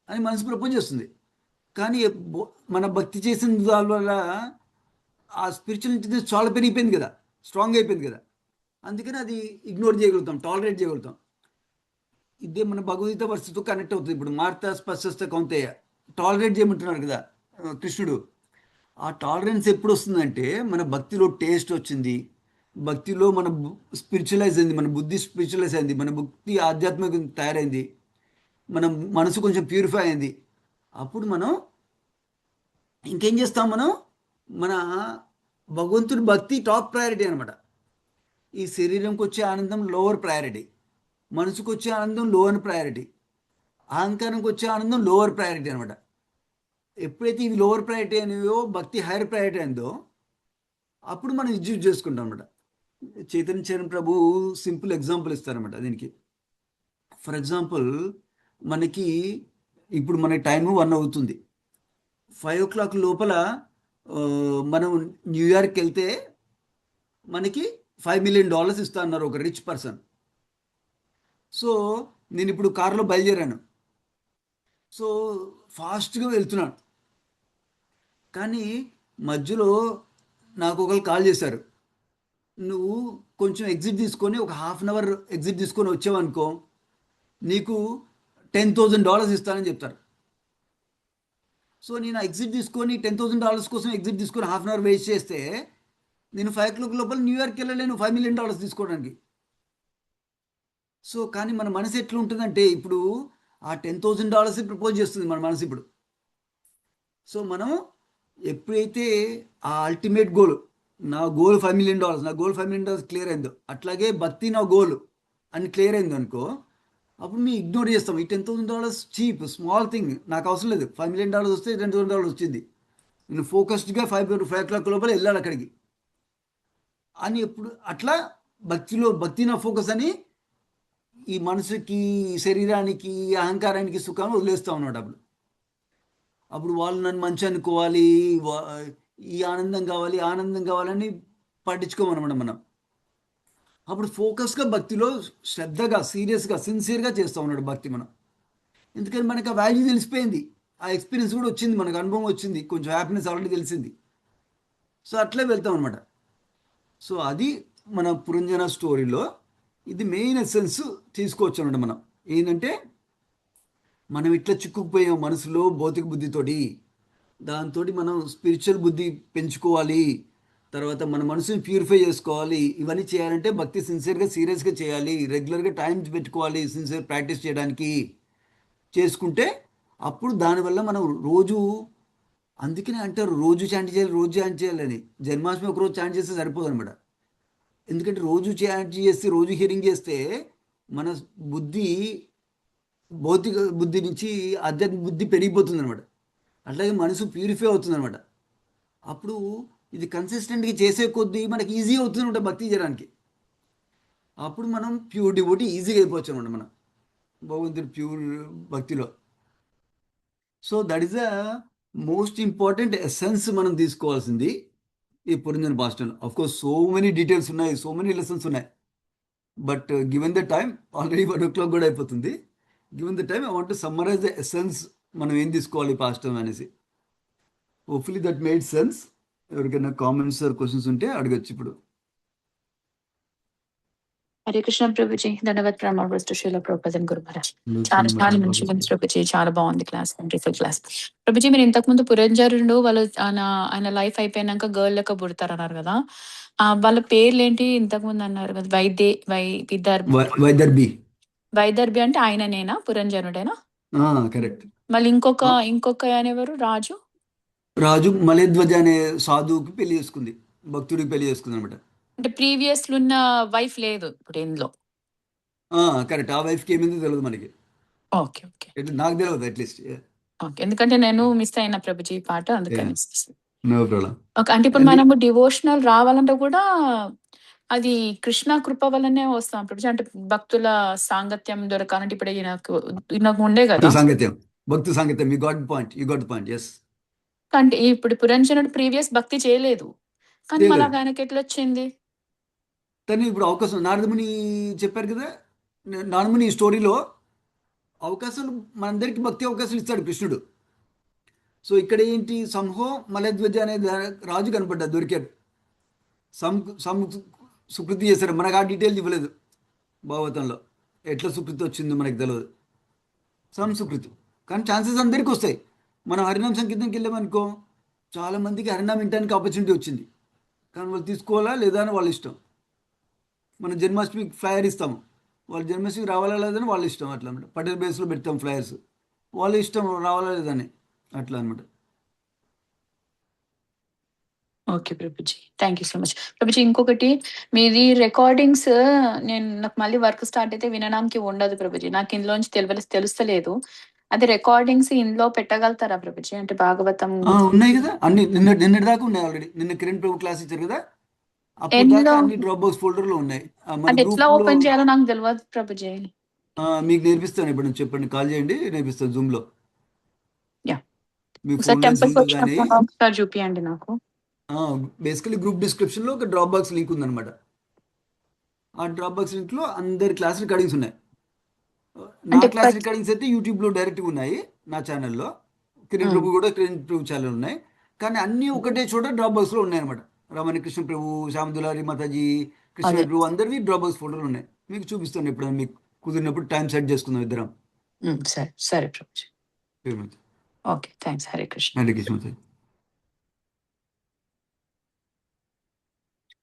అని మనసు ప్రపోజ్ చేస్తుంది. కానీ మన భక్తి చేసిన దాని వల్ల ఆ స్పిరిచువల్ ఇంటెలిజెన్స్ చాలా పెరిగిపోయింది కదా, స్ట్రాంగ్ అయిపోయింది కదా. అందుకని అది ఇగ్నోర్ చేయగలుగుతాం, టాలరేట్ చేయగలుగుతాం. ఇదే మన భగవద్గీత వర్షతో కనెక్ట్ అవుతుంది. ఇప్పుడు మార్తా స్పర్శస్త కౌంతేయ టాలరేట్ చేయమంటున్నారు కదా కృష్ణుడు. ఆ టాలరెన్స్ ఎప్పుడు వస్తుందంటే మన భక్తిలో టేస్ట్ వచ్చింది, భక్తిలో మన స్పిరిచువలైజ్ అయింది, మన బుద్ధి స్పిరిచువలైజ్ అయింది, మన బుద్ధి ఆధ్యాత్మిక తయారైంది, మన మనసు కొంచెం ప్యూరిఫై అయింది. అప్పుడు మనం ఇంకేం చేస్తాం, మనం మన భగవంతుడి భక్తి టాప్ ప్రయారిటీ అనమాట. ఈ శరీరంకి వచ్చే ఆనందం లోవర్ ప్రయారిటీ, మనసుకు వచ్చే ఆనందం లోవర్ ప్రయారిటీ, అహంకారంకి వచ్చే ఆనందం లోవర్ ప్రయారిటీ అనమాట. ఎప్పుడైతే ఇవి లోవర్ ప్రయారిటీ అనేవో భక్తి హైయర్ ప్రయారిటీ అయిందో అప్పుడు మనం ఇది యూజ్ చేసుకుంటాం అనమాట. చైతన్య చరణ్ ప్రభు సింపుల్ ఎగ్జాంపుల్ ఇస్తారనమాట దీనికి. ఫర్ ఎగ్జాంపుల్, మనకి ఇప్పుడు మన టైము 1 అవుతుంది. 5 o'clock లోపల మనం న్యూయార్క్ వెళ్తే మనకి $5 million ఇస్తా అన్నారు ఒక రిచ్ పర్సన్. సో నేను ఇప్పుడు కారులో బయలుదేరాను, సో ఫాస్ట్గా వెళ్తున్నాను. కానీ మధ్యలో నాకు ఒకరు కాల్ చేశారు, నువ్వు కొంచెం ఎగ్జిట్ తీసుకొని ఒక ½ hour ఎగ్జిట్ తీసుకొని వచ్చావనుకో నీకు $10,000 ఇస్తానని చెప్తారు. సో నేను ఎగ్జిట్ తీసుకొని $10,000 కోసం ఎగ్జిట్ తీసుకొని ½ hour వేస్ట్ చేస్తే నేను 5 o'clock లోపల న్యూయార్క్ వెళ్ళలేను $5 million తీసుకోవడానికి. సో కానీ మన మనసు ఎట్లా ఉంటుందంటే ఇప్పుడు ఆ $10,000 ప్రపోజ్ చేస్తుంది మన మనసు ఇప్పుడు. సో మనం ఎప్పుడైతే ఆ అల్టిమేట్ గోల్, నా గోల్ $5 million, నా గోల్ $5 million క్లియర్ అయిందో, అట్లాగే భక్తి నా గోల్ అని క్లియర్ అయింది అనుకో, అప్పుడు మేము ఇగ్నోర్ చేస్తాం. ఈ $10,000 చీప్ స్మాల్ థింగ్, నాకు అవసరం లేదు. $5 million వస్తే $10,000 వచ్చింది, నేను ఫోకస్డ్గా 5 o'clock లోపల వెళ్ళాలి అక్కడికి అని. ఎప్పుడు అట్లా భక్తిలో భక్తి నా ఫోకస్ అని ఈ మనసుకి, శరీరానికి, అహంకారానికి సుఖాన్ని వదిలేస్తాం అన్నమాట. అప్పుడు వాళ్ళు నన్ను మంచి అనుకోవాలి, ఈ ఆనందం కావాలి, ఆనందం కావాలని పట్టించుకోమన్నమాట మనం. అప్పుడు ఫోకస్గా భక్తిలో శ్రద్ధగా, సీరియస్గా, సిన్సియర్గా చేస్తూ ఉన్నాడు భక్తి మనం. ఎందుకంటే మనకు ఆ వాల్యూ తెలిసిపోయింది, ఆ ఎక్స్పీరియన్స్ కూడా వచ్చింది, మనకు అనుభవం వచ్చింది, కొంచెం హ్యాపీనెస్ ఆల్రెడీ తెలిసింది. సో అట్లే వెళ్తాం అనమాట. సో అది మన పురంజన స్టోరీలో ఇది మెయిన్ ఎసెన్స్ తీసుకోవచ్చు అనమాట. మనం ఏంటంటే మనం ఇట్లా చిక్కుకుపోయాం మనసులో భౌతిక బుద్ధితోటి, దాంతో మనం స్పిరిచువల్ బుద్ధి పెంచుకోవాలి, తర్వాత మన మనసుని ప్యూరిఫై చేసుకోవాలి. ఇవన్నీ చేయాలంటే భక్తి సిన్సియర్గా, సీరియస్గా చేయాలి, రెగ్యులర్గా టైం పెట్టుకోవాలి సిన్సియర్ ప్రాక్టీస్ చేయడానికి. చేసుకుంటే అప్పుడు దానివల్ల మనం రోజు, అందుకనే అంటారు రోజు చాంట్ చేయాలి, రోజు చాంట్ చేయాలని. జన్మాష్టమి ఒకరోజు చాంట్ చేస్తే సరిపోదు అనమాట. ఎందుకంటే రోజు చాంట్ చేస్తే, రోజు హియరింగ్ చేస్తే మన బుద్ధి భౌతిక బుద్ధి నుంచి ఆధ్యాత్మిక బుద్ధి పెరిగిపోతుంది అనమాట. అట్లాగే మనసు ప్యూరిఫై అవుతుంది అనమాట. అప్పుడు ఇది కన్సిస్టెంట్గా చేసే కొద్దీ మనకి ఈజీ అవుతుంది అనమాట భక్తి చేయడానికి. అప్పుడు మనం ప్యూర్ డివోటీ ఈజీగా అయిపోవచ్చు అనమాట మనం భగవంతుడి ప్యూర్ భక్తిలో. So that is the most important essence మనం తీసుకోవాల్సింది ఈ పురంజన భాషలో. Of course so many details ఉన్నాయి, సో మెనీ లెసన్స్ ఉన్నాయి, but given the time already 1 o'clock కూడా అయిపోతుంది. Given the time I want to summarise the essence, మనం ఏం తీసుకోవాలి పాస్ట్ టైం అనేసి. Hopefully that made sense. ఎవరికైనా కామెంట్స్ ఆర్ క్వశ్చన్స్ ఉంటే అడగచ్చు ఇప్పుడు. హరే కృష్ణ ప్రభుజీ, ధన్యవాద ప్రణామాలు వస్తు శ్రీల ప్రభుపదన్ గురు మహారాజ్. Look, చాలా Mata చాలా మంచి Babaji. మంచి ప్రభుజీ, చాలా బాగుంది క్లాస్, వండర్ఫుల్ క్లాస్. ప్రభుజీ, మీరు ఇంతకు ముందు పురంజరుడు వాళ్ళు ఆయన లైఫ్ అయిపోయినాక గర్ల్ లెక్క పుడతారు అన్నారు కదా, వాళ్ళ పేర్లు ఏంటి ఇంతకు ముందు అన్నారు కదా? వైదర్భి. వైదర్భి అంటే ఆయననేనా, పురంజనుడేనా? కరెక్ట్. మళ్ళీ ఇంకొక ఆయన ఎవరు? రాజు. రాజు మలయధ్వజ అనే సాధువుకి పెళ్లి చేసుకుంది, భక్తుడికి పెళ్లి చేసుకుంది అనమాట. అంటే ప్రీవియస్ ఉన్న వైఫ్ లేదు ఇప్పుడు ఇందులో. కరెక్ట్. ఆ వైఫ్కి ఏమైందో తెలియదు మనకి. ఓకే ఓకే నాకు తెలియదు అట్లీస్ట్. ఓకే, ఎందుకంటే నేను మిస్ అయిన ప్రభుజీ పాట, అందుకని. No problem. ఓకే, అంటే ఇప్పుడు మనము డివోషనల్ రావాలంటే కూడా అది కృష్ణ కృప వల్లనే వస్తాం ప్రభుజీ. అంటే భక్తుల సాంగత్యం దొరకాలంటే ఇప్పుడు ఈయనకు ఉండే కదా సాంగత్యం, భక్తు సాంగత్యం. You got point. ఎస్. అంటే ఇప్పుడు పురంజనుడు ప్రీవియస్ భక్తి చేయలేదు, కానీ మళ్ళీ ఆయనకి ఎట్లా వచ్చింది? తను ఇప్పుడు అవకాశం, నారదముని చెప్పారు కదా, నారదముని స్టోరీలో అవకాశాలు మనందరికి భక్తి అవకాశాలు ఇస్తాడు కృష్ణుడు. సో ఇక్కడ ఏంటి, సంహో మలధ్వజ అనే రాజు కనపడ్డా, దొరికాడు. సుకృతి చేశారు. మనకు ఆ డీటెయిల్స్ ఇవ్వలేదు భాగవతంలో, ఎట్లా సుకృతి వచ్చిందో మనకు తెలియదు. సుకృతి కానీ ఛాన్సెస్ అందరికీ వస్తాయి. మనం హరినామ సంకీర్తనకి వెళ్ళామనుకో, చాలామందికి హరినామ వినడానికి ఆపర్చునిటీ వచ్చింది, కానీ వాళ్ళు తీసుకోవాలా లేదా అని వాళ్ళ ఇష్టం. మనం జన్మాష్టమికి ఫ్లయర్ ఇస్తాము, వాళ్ళు జన్మాష్టమికి రావాలా లేదని వాళ్ళ ఇష్టం. అట్లా అనమాట. పటేల్ బేస్లో పెడతాం ఫ్లయర్స్, వాళ్ళ ఇష్టం రావాలా లేదని, అట్లా అనమాట. Okay Prabhuji, thank you so much Prabhuji. ఇంకొకటి, మీది రికార్డింగ్స్ నాకు మళ్ళీ వర్క్ స్టార్ట్ అయితే వినడానికి ఉండదు ప్రభుజీ. నాకు ఇందులోంచి తెలుస్తలేదు. అది రికార్డింగ్స్ ఇందులో పెట్టగలుగుతారా ప్రభుజీ? అంటే భాగవతం ఉన్నాయి కదా అన్ని, నిన్నటి దాకా ఉన్నాయి ఆల్రెడీ. నిన్న కిరణ్ ప్రభు క్లాస్ ఇచ్చారు కదా, అప్పుడు దాకా అన్ని డ్రాప్ బాక్స్ ఫోల్డర్ లో ఉన్నాయి. అంటే ఎట్లా ఓపెన్ చేయాలో నాకు తెలియదు ప్రభుజీ. మీకు నేర్పిస్తాను, ఇప్పుడు చెప్పండి, కాల్ చేయండి, నేర్పిస్తాను జూమ్ లో. చూపియండి నాకు. బేసికలీ గ్రూప్ డిస్క్రిప్షన్ లో ఒక డ్రాప్ బాక్స్ లింక్ ఉందన్నమాట. ఆ డ్రాప్ బాక్స్ లింక్ లో అందరి క్లాస్ రికార్డింగ్స్ ఉన్నాయి. నా క్లాస్ రికార్డింగ్స్ అయితే యూట్యూబ్ లో డైరెక్ట్గా ఉన్నాయి, నా ఛానల్లో. కిరణ్ ప్రభు కూడా కిరణ్ ప్రభు ఛానల్ ఉన్నాయి, కానీ అన్ని ఒకటే చోట డ్రాప్ బాక్స్ లో ఉన్నాయి అనమాట. రమణ కృష్ణ ప్రభు, శ్యామదులారి మాతాజీ, కృష్ణ ప్రభు అందరివి డ్రాప్ బాక్స్ ఫోల్డర్లు ఉన్నాయి. మీకు చూపిస్తాను ఎప్పుడైనా, మీకు కుదిరినప్పుడు టైం సెట్ చేసుకుందాం ఇద్దరం. సరే ప్రభుజీ. Okay, thanks. హరే కృష్ణ. హరే కృష్ణ.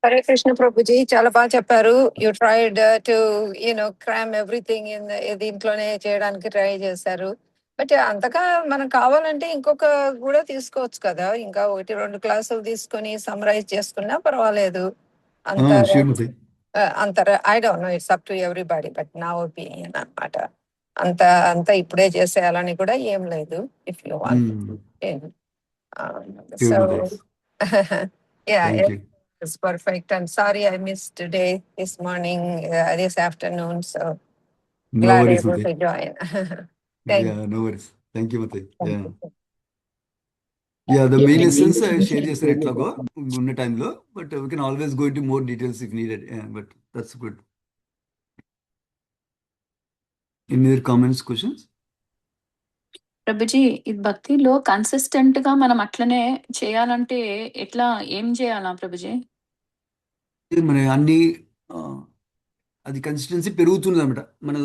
హరే కృష్ణ ప్రభుజీ, చాలా బాగా చెప్పారు. You tried to cram everything దీంట్లోనే చేయడానికి ట్రై చేశారు. బట్ అంతగా మనకు కావాలంటే ఇంకొక కూడా తీసుకోవచ్చు కదా, ఇంకా 1-2 క్లాసులు తీసుకొని సమ్మరైజ్ చేసుకున్నా పర్వాలేదు. అంత I don't know, it's up to everybody, but నా ఒపీనియన్ అన్నమాట. అంత ఇప్పుడే చేసేయాలని కూడా ఏం లేదు, if you want. So yeah, it's perfect. I'm sorry I missed today, this morning, this afternoon. So glad able to join. No worries. Thank you, Mate. The main essence share చేస్తారు ఎట్లాగో ఉన్న టైంలో, but we can always go into more details if needed. But that's good. Any other comments, questions? Prabhuji, ఈ భక్తిలో consistent గా మనం అట్లనే చేయాలంటే ఎట్లా, ఏం చేయాలా ప్రభుజీ? మన అన్ని అది కన్సిస్టెన్సీ పెరుగుతుంది అనమాట. మన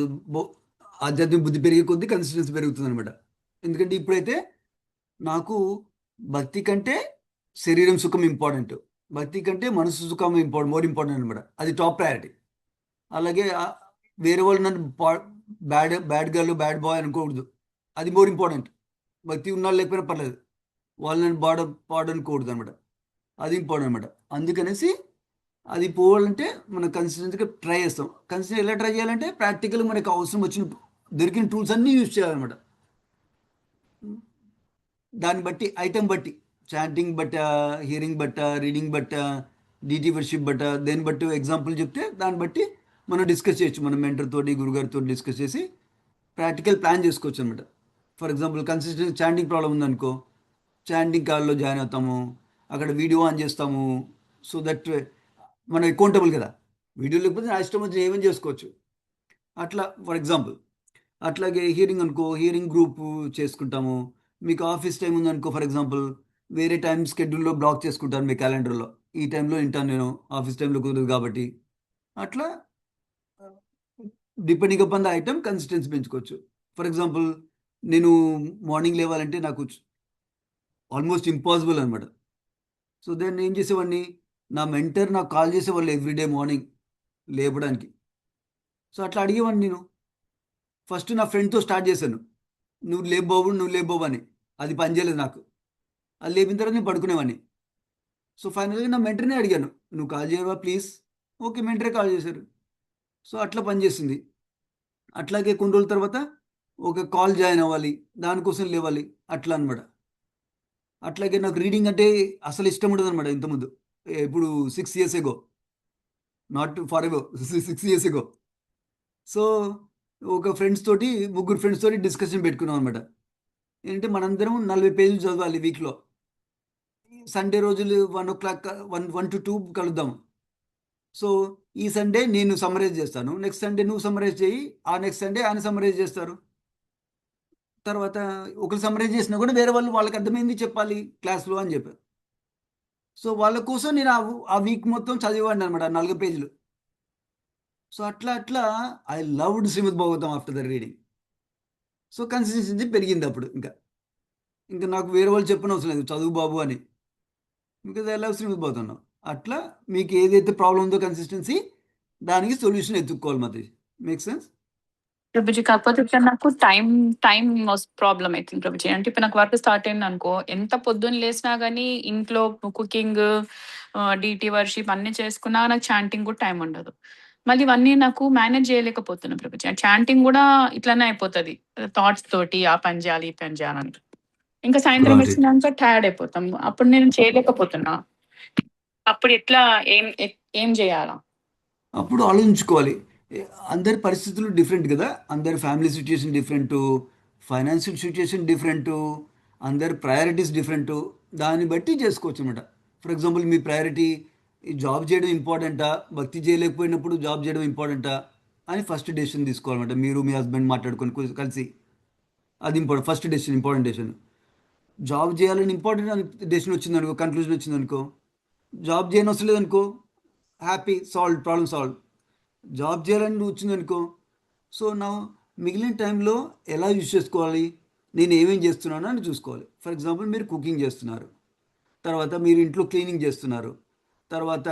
ఆధ్యాత్మిక బుద్ధి పెరిగే కొద్దీ కన్సిస్టెన్సీ పెరుగుతుంది అనమాట. ఎందుకంటే ఇప్పుడైతే నాకు భక్తి కంటే శరీరం సుఖం ఇంపార్టెంట్, భక్తి కంటే మనసు సుఖం మోర్ ఇంపార్టెంట్ అనమాట. అది టాప్ ప్రయారిటీ. అలాగే వేరే వాళ్ళు నన్ను బ్యాడ్ గర్ల్, బ్యాడ్ బాయ్ అనుకోకూడదు, అది మోర్ ఇంపార్టెంట్. భక్తి ఉన్నాళ్ళు లేకపోయినా పర్లేదు, వాళ్ళని పాడనుకోకూడదు అనమాట, అది ఇంపార్టెంట్ అనమాట. అందుకనేసి అది పోవాలంటే మనం కన్సిస్టెంట్గా ట్రై చేస్తాం. కన్సిస్టెంట్ ఎలా ట్రై చేయాలంటే ప్రాక్టికల్గా మనకు అవసరం వచ్చిన దొరికిన టూల్స్ అన్నీ యూజ్ చేయాలన్నమాట. దాన్ని బట్టి, ఐటెం బట్టి, చాంటింగ్ బట్ట, హియరింగ్ బట్ట, రీడింగ్ బట్ట, డీటీ వర్షిప్ బట్ట, దేని బట్టి ఎగ్జాంపుల్ చెప్తే దాన్ని బట్టి మనం డిస్కస్ చేయొచ్చు. మన మెంటర్ తోటి, గురుగారితో డిస్కస్ చేసి ప్రాక్టికల్ ప్లాన్ చేసుకోవచ్చు అనమాట. For example consistent chanting problem ఉందనుకో, చాంటింగ్ కాల్లో జాయిన్ అవుతాము, అక్కడ వీడియో ఆన్ చేస్తాము. సో దట్ మనం అకౌంటబుల్ కదా, వీడియో లేకపోతే నా ఇష్టం వచ్చి ఏమేమి చేసుకోవచ్చు అట్లా. ఫర్ ఎగ్జాంపుల్ అట్లాగే హియరింగ్ అనుకో, హియరింగ్ గ్రూప్ చేసుకుంటాము. మీకు ఆఫీస్ టైం ఉందనుకో, ఫర్ ఎగ్జాంపుల్ వేరే టైం స్కెడ్యూల్లో బ్లాక్ చేసుకుంటాను మీ క్యాలెండర్లో. ఈ టైంలో వింటాను నేను, ఆఫీస్ టైంలో కుదరదు కాబట్టి. అట్లా depending upon the item consistency పెంచుకోవచ్చు. ఫర్ ఎగ్జాంపుల్ నేను మార్నింగ్ లేవాలంటే నాకు ఆల్మోస్ట్ ఇంపాసిబుల్ అనమాట. సో దెన్ ఏం చేసేవాడిని, నా మెంటర్ నాకు కాల్ చేసేవాళ్ళు ఎవ్రీడే మార్నింగ్ లేపడానికి. సో అట్లా అడిగేవాడిని నేను. ఫస్ట్ నా ఫ్రెండ్తో స్టార్ట్ చేశాను, నువ్వు లేబాబు అని. అది పని చేయలేదు నాకు. అది లేపిన తర్వాత నేను పడుకునేవాడిని. సో ఫైనల్గా నా మెంటర్నే అడిగాను, నువ్వు కాల్ చేయవా ప్లీజ్. ఓకే, మెంటరే కాల్ చేశారు. సో అట్లా పనిచేసింది. అట్లాగే కొన్ని రోజుల తర్వాత ఒక కాల్ జాయిన్ అవ్వాలి, దానికోసం లేవాలి, అట్లా అనమాట. అట్లాగే నాకు రీడింగ్ అంటే అసలు ఇష్టం ఉండదు అనమాట ఇంతకుముందు. ఇప్పుడు 6 years ago, not for ever, 6 years ago. So ఒక ముగ్గురు ఫ్రెండ్స్ తోటి డిస్కషన్ పెట్టుకున్నాం అనమాట. ఏంటంటే మనందరం 40 పేజీలు చదవాలి వీక్లో. సండే రోజులు 1 to 2 కలుద్దాం. సో ఈ సండే నేను సమ్మరైజ్ చేస్తాను, నెక్స్ట్ సండే నువ్వు సమ్మరైజ్ చేయి, ఆ నెక్స్ట్ సండే ఆయన సమ్మరైజ్ చేస్తారు. తర్వాత ఒకరు సమ్మరైజ్ చేసినా కూడా వేరే వాళ్ళకి అర్థమైంది చెప్పాలి క్లాస్లో అని చెప్పారు. సో వాళ్ళ కోసం నేను ఆ వీక్ మొత్తం చదివాడిని అనమాట, 4 పేజీలు. సో అట్లా I loved Shrimad Bhagavatam after the reading. So consistency పెరిగింది అప్పుడు. ఇంకా నాకు వేరే వాళ్ళు చెప్పనవసరం లేదు, చదువు బాబు అని. బికాజ్ ఐ లవ్ శ్రీమద్ భాగవతం. అట్లా మీకు ఏదైతే ప్రాబ్లం ఉందో కన్సిస్టెన్సీ, దానికి సొల్యూషన్ ఎత్తుక్కోవాలి. మాది మేక్ సెన్స్ ప్రభుజీ. కాకపోతే ఇక్కడ నాకు టైం ప్రాబ్లం అవుతుంది ప్రభుజీ. అంటే ఇప్పుడు నాకు వర్క్ స్టార్ట్ అయింది అనుకో, ఎంత పొద్దున్న లేసినా కానీ ఇంట్లో కుకింగ్, డిటి వర్షిప్ అన్ని చేసుకున్నా నాకు చాంటింగ్ కూడా టైం ఉండదు. మళ్ళీ ఇవన్నీ నాకు మేనేజ్ చేయలేకపోతున్నా ప్రభుజీ. చాంటింగ్ కూడా ఇట్లానే అయిపోతుంది, థాట్స్ తోటి ఆ పని చేయాలి ఈ పని చేయాలని. ఇంకా సాయంత్రం Got it. వచ్చినాక టైర్డ్ అయిపోతాం, అప్పుడు నేను చేయలేకపోతున్నా. అప్పుడు ఎట్లా ఏం చేయాలా? అప్పుడు ఆలోచించుకోవాలి. అందరి పరిస్థితులు డిఫరెంట్ కదా, అందరి family situation different, financial situation different, అందరి ప్రయారిటీస్ డిఫరెంట్. దాన్ని బట్టి చేసుకోవచ్చు అనమాట. For example me priority job చేయడం ఇంపార్టెంటా, భక్తి చేయలేకపోయినప్పుడు జాబ్ చేయడం ఇంపార్టెంటా అని ఫస్ట్ డెసిషన్ తీసుకోవాలన్నమాట. మీరు మీ హస్బెండ్ మాట్లాడుకొని కలిసి, అది first decision, important decision. Job చేయాలని ఇంపార్టెంట్ డెసిషన్ వచ్చిందనుకో, కన్క్లూజన్ వచ్చిందనుకో, జాబ్ చేయని అవసరం లేదనుకో, హ్యాపీ, ప్రాబ్లమ్ సాల్వ్. జాబ్ చేయాలని వచ్చిందనుకో, సో నా మిగిలిన టైంలో ఎలా యూజ్ చేసుకోవాలి, నేను ఏమేం చేస్తున్నాను అని చూసుకోవాలి. ఫర్ ఎగ్జాంపుల్ మీరు కుకింగ్ చేస్తున్నారు, తర్వాత మీరు ఇంట్లో క్లీనింగ్ చేస్తున్నారు, తర్వాత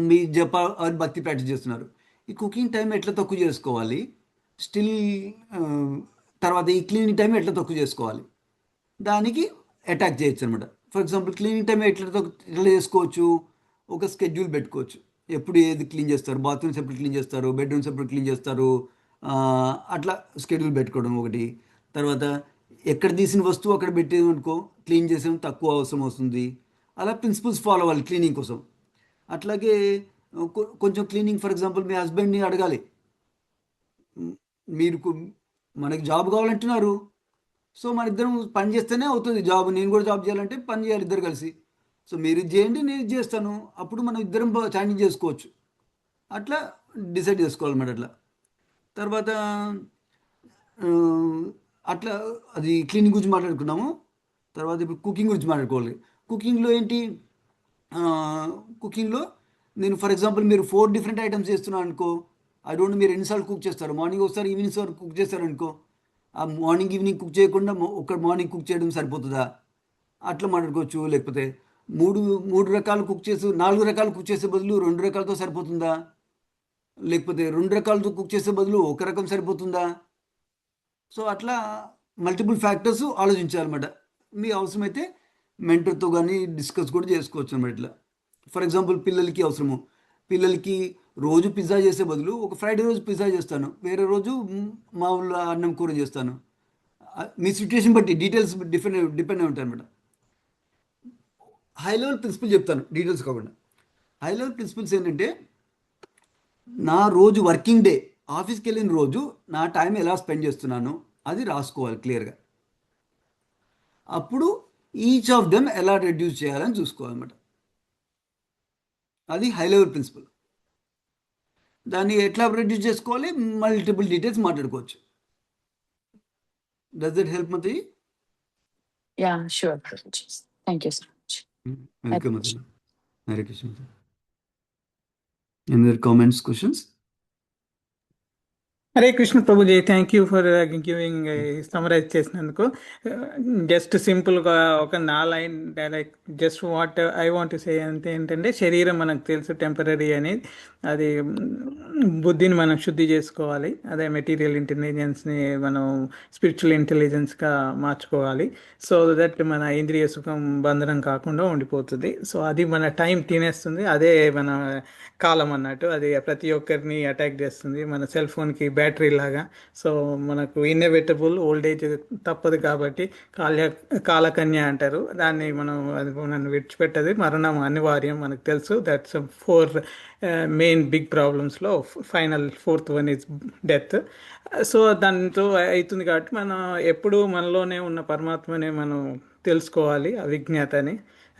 మీ జప భక్తి ప్రాక్టీస్ చేస్తున్నారు. ఈ కుకింగ్ టైం ఎట్లా తక్కువ చేసుకోవాలి, స్టిల్ తర్వాత ఈ క్లీనింగ్ టైం ఎట్లా తక్కువ చేసుకోవాలి, దానికి అటాక్ చేయొచ్చు అనమాట. ఫర్ ఎగ్జాంపుల్ క్లీనింగ్ టైం ఎట్లా చేసుకోవచ్చు, ఒక స్కెడ్యూల్ పెట్టుకోవచ్చు. ఎప్పుడు ఏది క్లీన్ చేస్తారు, బాత్రూమ్స్ ఎప్పుడు క్లీన్ చేస్తారు, బెడ్రూమ్స్ ఎప్పుడు క్లీన్ చేస్తారు, అట్లా స్కెడ్యూల్ పెట్టుకోవడం ఒకటి. తర్వాత ఎక్కడ తీసిన వస్తువు అక్కడ పెట్టేది అనుకో, క్లీన్ చేసేది తక్కువ అవసరం వస్తుంది. అలా ప్రిన్సిపల్స్ ఫాలో అవ్వాలి క్లీనింగ్ కోసం. అట్లాగే కొంచెం క్లీనింగ్, ఫర్ ఎగ్జాంపుల్ మీ హస్బెండ్ని అడగాలి, మీరు మనకి జాబ్ కావాలంటున్నారు, సో మన ఇద్దరం పని చేస్తేనే అవుతుంది జాబ్. నేను కూడా జాబ్ చేయాలంటే పని చేయాలి ఇద్దరు కలిసి. సో మీరు ఇది చేయండి, నేను ఇది చేస్తాను, అప్పుడు మనం ఇద్దరం చాటింగ్ చేసుకోవచ్చు. అట్లా డిసైడ్ చేసుకోవాలన్నమాట. అట్లా తర్వాత అట్లా అది క్లీనింగ్ గురించి మాట్లాడుకున్నాము. తర్వాత ఇప్పుడు కుకింగ్ గురించి మాట్లాడుకోవాలి. కుకింగ్లో ఏంటి, కుకింగ్లో నేను ఫర్ ఎగ్జాంపుల్ మీరు 4 different ఐటమ్స్ చేస్తున్నాను అనుకో, ఐ డోంట్ మీరు ఎన్నిసార్లు కుక్ చేస్తారు, మార్నింగ్ ఒకసారి ఈవినింగ్ సార్ కుక్ చేస్తారు అనుకో, ఆ మార్నింగ్ ఈవినింగ్ కుక్ చేయకుండా ఒక మార్నింగ్ కుక్ చేయడం సరిపోతుందా, అట్లా మాట్లాడుకోవచ్చు. లేకపోతే మూడు రకాలు కుక్ చేసి 4 రకాలు కుక్ చేసే బదులు 2 రకాలతో సరిపోతుందా, లేకపోతే 2 రకాలతో కుక్ చేసే బదులు 1 రకం సరిపోతుందా. సో అట్లా మల్టిపుల్ ఫ్యాక్టర్స్ ఆలోచించాలన్నమాట. మీ అవసరమైతే మెంటర్తో కానీ డిస్కస్ కూడా చేసుకోవచ్చు అన్నమాట. ఇట్లా ఫర్ ఎగ్జాంపుల్ పిల్లలకి రోజు పిజ్జా చేసే బదులు ఒక ఫ్రైడే రోజు పిజ్జా చేస్తాను, వేరే రోజు మామూలు అన్నం కూర చేస్తాను. మీ సిచ్యుయేషన్ బట్టి డీటెయిల్స్ డిపెండ్ అయి ఉంటాయి అన్నమాట. హై లెవెల్ ప్రిన్సిపల్ చెప్తాను, డీటెయిల్స్ కాకుండా. హై లెవెల్ ప్రిన్సిపల్స్ ఏంటంటే, నా రోజు వర్కింగ్ డే, ఆఫీస్కి వెళ్ళిన రోజు నా టైం ఎలా స్పెండ్ చేస్తున్నాను అది రాసుకోవాలి క్లియర్గా. అప్పుడు ఈచ్ ఆఫ్ దెమ్ ఎలా రెడ్యూస్ చేయాలని చూసుకోవాలన్నమాట. అది హై లెవెల్ ప్రిన్సిపల్. దాన్ని ఎట్లా రెడ్యూస్ చేసుకోవాలి, మల్టిపుల్ డీటెయిల్స్ మాట్లాడుకోవచ్చు. Does that help, Mataji? Yeah, sure, Prabhuji. Thank you so much. Welcome, Mataji. Hare Krishna. Any other comments, questions? Hare Krishna Prabhuji, thank you for giving summarize చేసినందుకు. Just సింపుల్గా ఒక నా line like just what I want say అంతే ఏంటంటే, శరీరం మనకు తెలుసు temporary అని, అది బుద్ధిని మనం శుద్ధి చేసుకోవాలి. అదే మెటీరియల్ ఇంటెలిజెన్స్ని మనం స్పిరిచువల్ ఇంటెలిజెన్స్గా మార్చుకోవాలి. సో దట్ మన ఇంద్రియ సుఖం బంధనం కాకుండా ఉండిపోతుంది. సో అది మన టైం తినేస్తుంది, అదే మన కాలం అన్నట్టు. అది ప్రతి ఒక్కరిని అటాక్ చేస్తుంది, మన సెల్ ఫోన్కి బ్యాటరీ లాగా. సో మనకు ఇన్నెవిటబుల్ ఓల్డ్ ఏజ్ తప్పదు కాబట్టి కాలకన్య అంటారు దాన్ని. మనం అది నన్ను విడిచిపెట్టదు, మరణం అనివార్యం మనకు తెలుసు. దట్స్ 4 మెయిన్ బిగ్ ప్రాబ్లమ్స్లో final 4th one is death. So దాంతో అవుతుంది కాబట్టి మనం ఎప్పుడూ మనలోనే ఉన్న పరమాత్మని మనం తెలుసుకోవాలి, ఆ విజ్ఞాతని.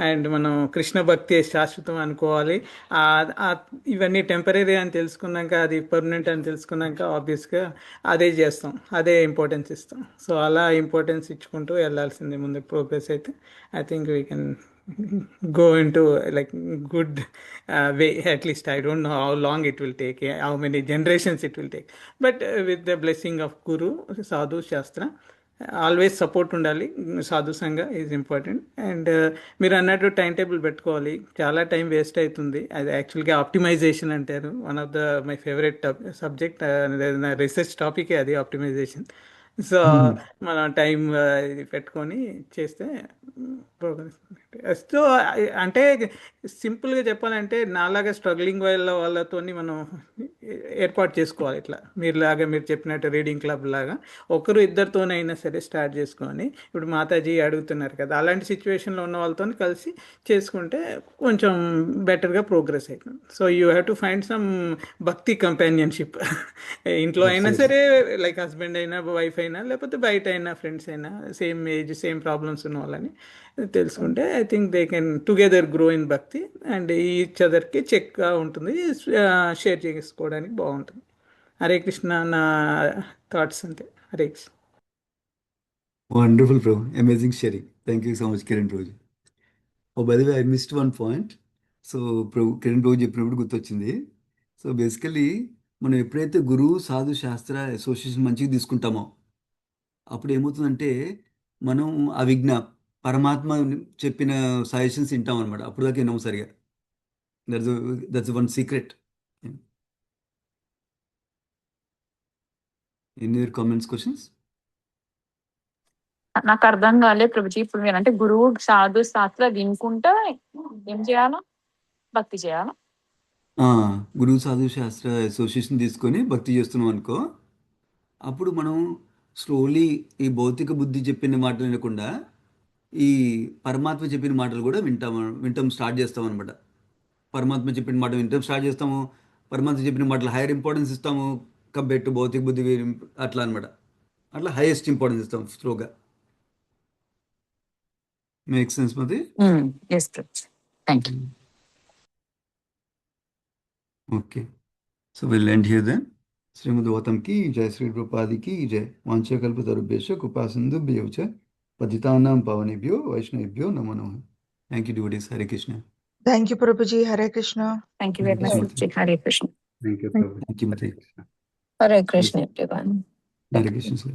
అండ్ మనం కృష్ణ భక్తి శాశ్వతం అనుకోవాలి. ఇవన్నీ టెంపరీ అని తెలుసుకున్నాక, అది పర్మనెంట్ అని తెలుసుకున్నాక ఆబ్వియస్గా అదే చేస్తాం, అదే ఇంపార్టెన్స్ ఇస్తాం. సో అలా ఇంపార్టెన్స్ ఇచ్చుకుంటూ వెళ్ళాల్సింది ముందు ప్రోగ్రెస్ అయితే. I think we can go into like good way. At least I don't know how long it will take, how many generations it will take, but with the blessing of Guru, Sadhu, Shastra, always support ఉండాలి. సాధు సంఘ is important. And మీరు అన్నట్టు time table పెట్టుకోవాలి. చాలా time waste అవుతుంది. అది యాక్చువల్గా ఆప్టిమైజేషన్ అంటారు. One of the my favourite subject, నా రీసెర్చ్ టాపికే అది, ఆప్టిమైజేషన్. సో మనం టైం ఇది పెట్టుకొని చేస్తే ప్రోగ్రెస్. సో అంటే సింపుల్గా చెప్పాలంటే, నాలాగా స్ట్రగ్లింగ్ వాళ్ళతో మనం ఏర్పాటు చేసుకోవాలి. ఇట్లా మీరు చెప్పినట్టు రీడింగ్ క్లబ్ లాగా ఒకరు ఇద్దరితోనైనా సరే స్టార్ట్ చేసుకొని, ఇప్పుడు మాతాజీ అడుగుతున్నారు కదా, అలాంటి సిచ్యువేషన్లో ఉన్న వాళ్ళతో కలిసి చేసుకుంటే కొంచెం బెటర్గా ప్రోగ్రెస్ అవుతుంది. So you have to find some భక్తి కంపానియన్షిప్. ఇంట్లో అయినా సరే, లైక్ హస్బెండ్ అయినా, వైఫ్ అయినా, లేకపోతే బయట అయినా, ఫ్రెండ్స్ అయినా, సేమ్ ఏజ్ సేమ్ ప్రాబ్లమ్స్ ఉన్న వాళ్ళని తెలుసుకుంటే I think they can together grow in భక్తి. అండ్ ఈచ్ అదర్కి చెక్గా ఉంటుంది, షేర్ చేసుకోవడానికి బాగుంటుంది. హరే కృష్ణ, నా థాట్స్ అంతే. Hare Krishna. Wonderful, Prabhu. Amazing sharing. Thank you so much, Kiran Prabhu. Oh, by the way, I missed one point. So Kiran Prabhu చెప్పినప్పుడు గుర్తొచ్చింది. So basically మనం ఎప్పుడైతే గురువు సాధు శాస్త్ర అసోసియేషన్ మంచిగా తీసుకుంటామో, అప్పుడు ఏమవుతుందంటే మనం అవిజ్ఞ పరమాత్మ చెప్పిన సజెషన్స్ వింటాం అనమాట. అప్పుడు దాకా విన్నాము సరిగా. That's one secret. Any comments, questions? నాకు అర్థం కాలే ప్రభుజీ. ఇప్పుడు మీరు అంటే గురువు సాధు శాస్త్ర వినుకుంటా ఏం చేయాలా? భక్తి చేయాలా? గురువు సాధు శాస్త్ర అసోసియేషన్ తీసుకొని భక్తి చేస్తున్నాం అనుకో, అప్పుడు మనం స్లోలీ ఈ భౌతిక బుద్ధి చెప్పిన మాటలు వినకుండా ఈ పరమాత్మ చెప్పిన మాటలు కూడా వింటాం స్టార్ట్ చేస్తాం అనమాట. పరమాత్మ చెప్పిన మాట వింటాం స్టార్ట్ చేస్తాము. పరమాత్మ చెప్పిన మాటలు హైయర్ ఇంపార్టెన్స్ ఇస్తాము కంపేర్ టు భౌతిక బుద్ధి, అట్లా అనమాట. అట్లా హైయెస్ట్ ఇంపార్టెన్స్ ఇస్తాం స్లోగా. మేక్ సెన్స్ మది? yes Prabhuji. Thank you. Okay, so will end here then. Shrimad Gautam కి జయ, శ్రీ రూపాది కి జయ. వాంఛకల్పతరుభ్యశ్చ కృపాసింధుభ్యో చ పతితానాం పావనేభ్యో వైష్ణవేభ్యో నమో నమః. Thank you devotees. Hare Krishna. Thank you, Prabhuji. Hare Krishna. Thank you very much Prabhuji. Hare Krishna. Thank you. Hare Krishna everyone. Hare Krishna.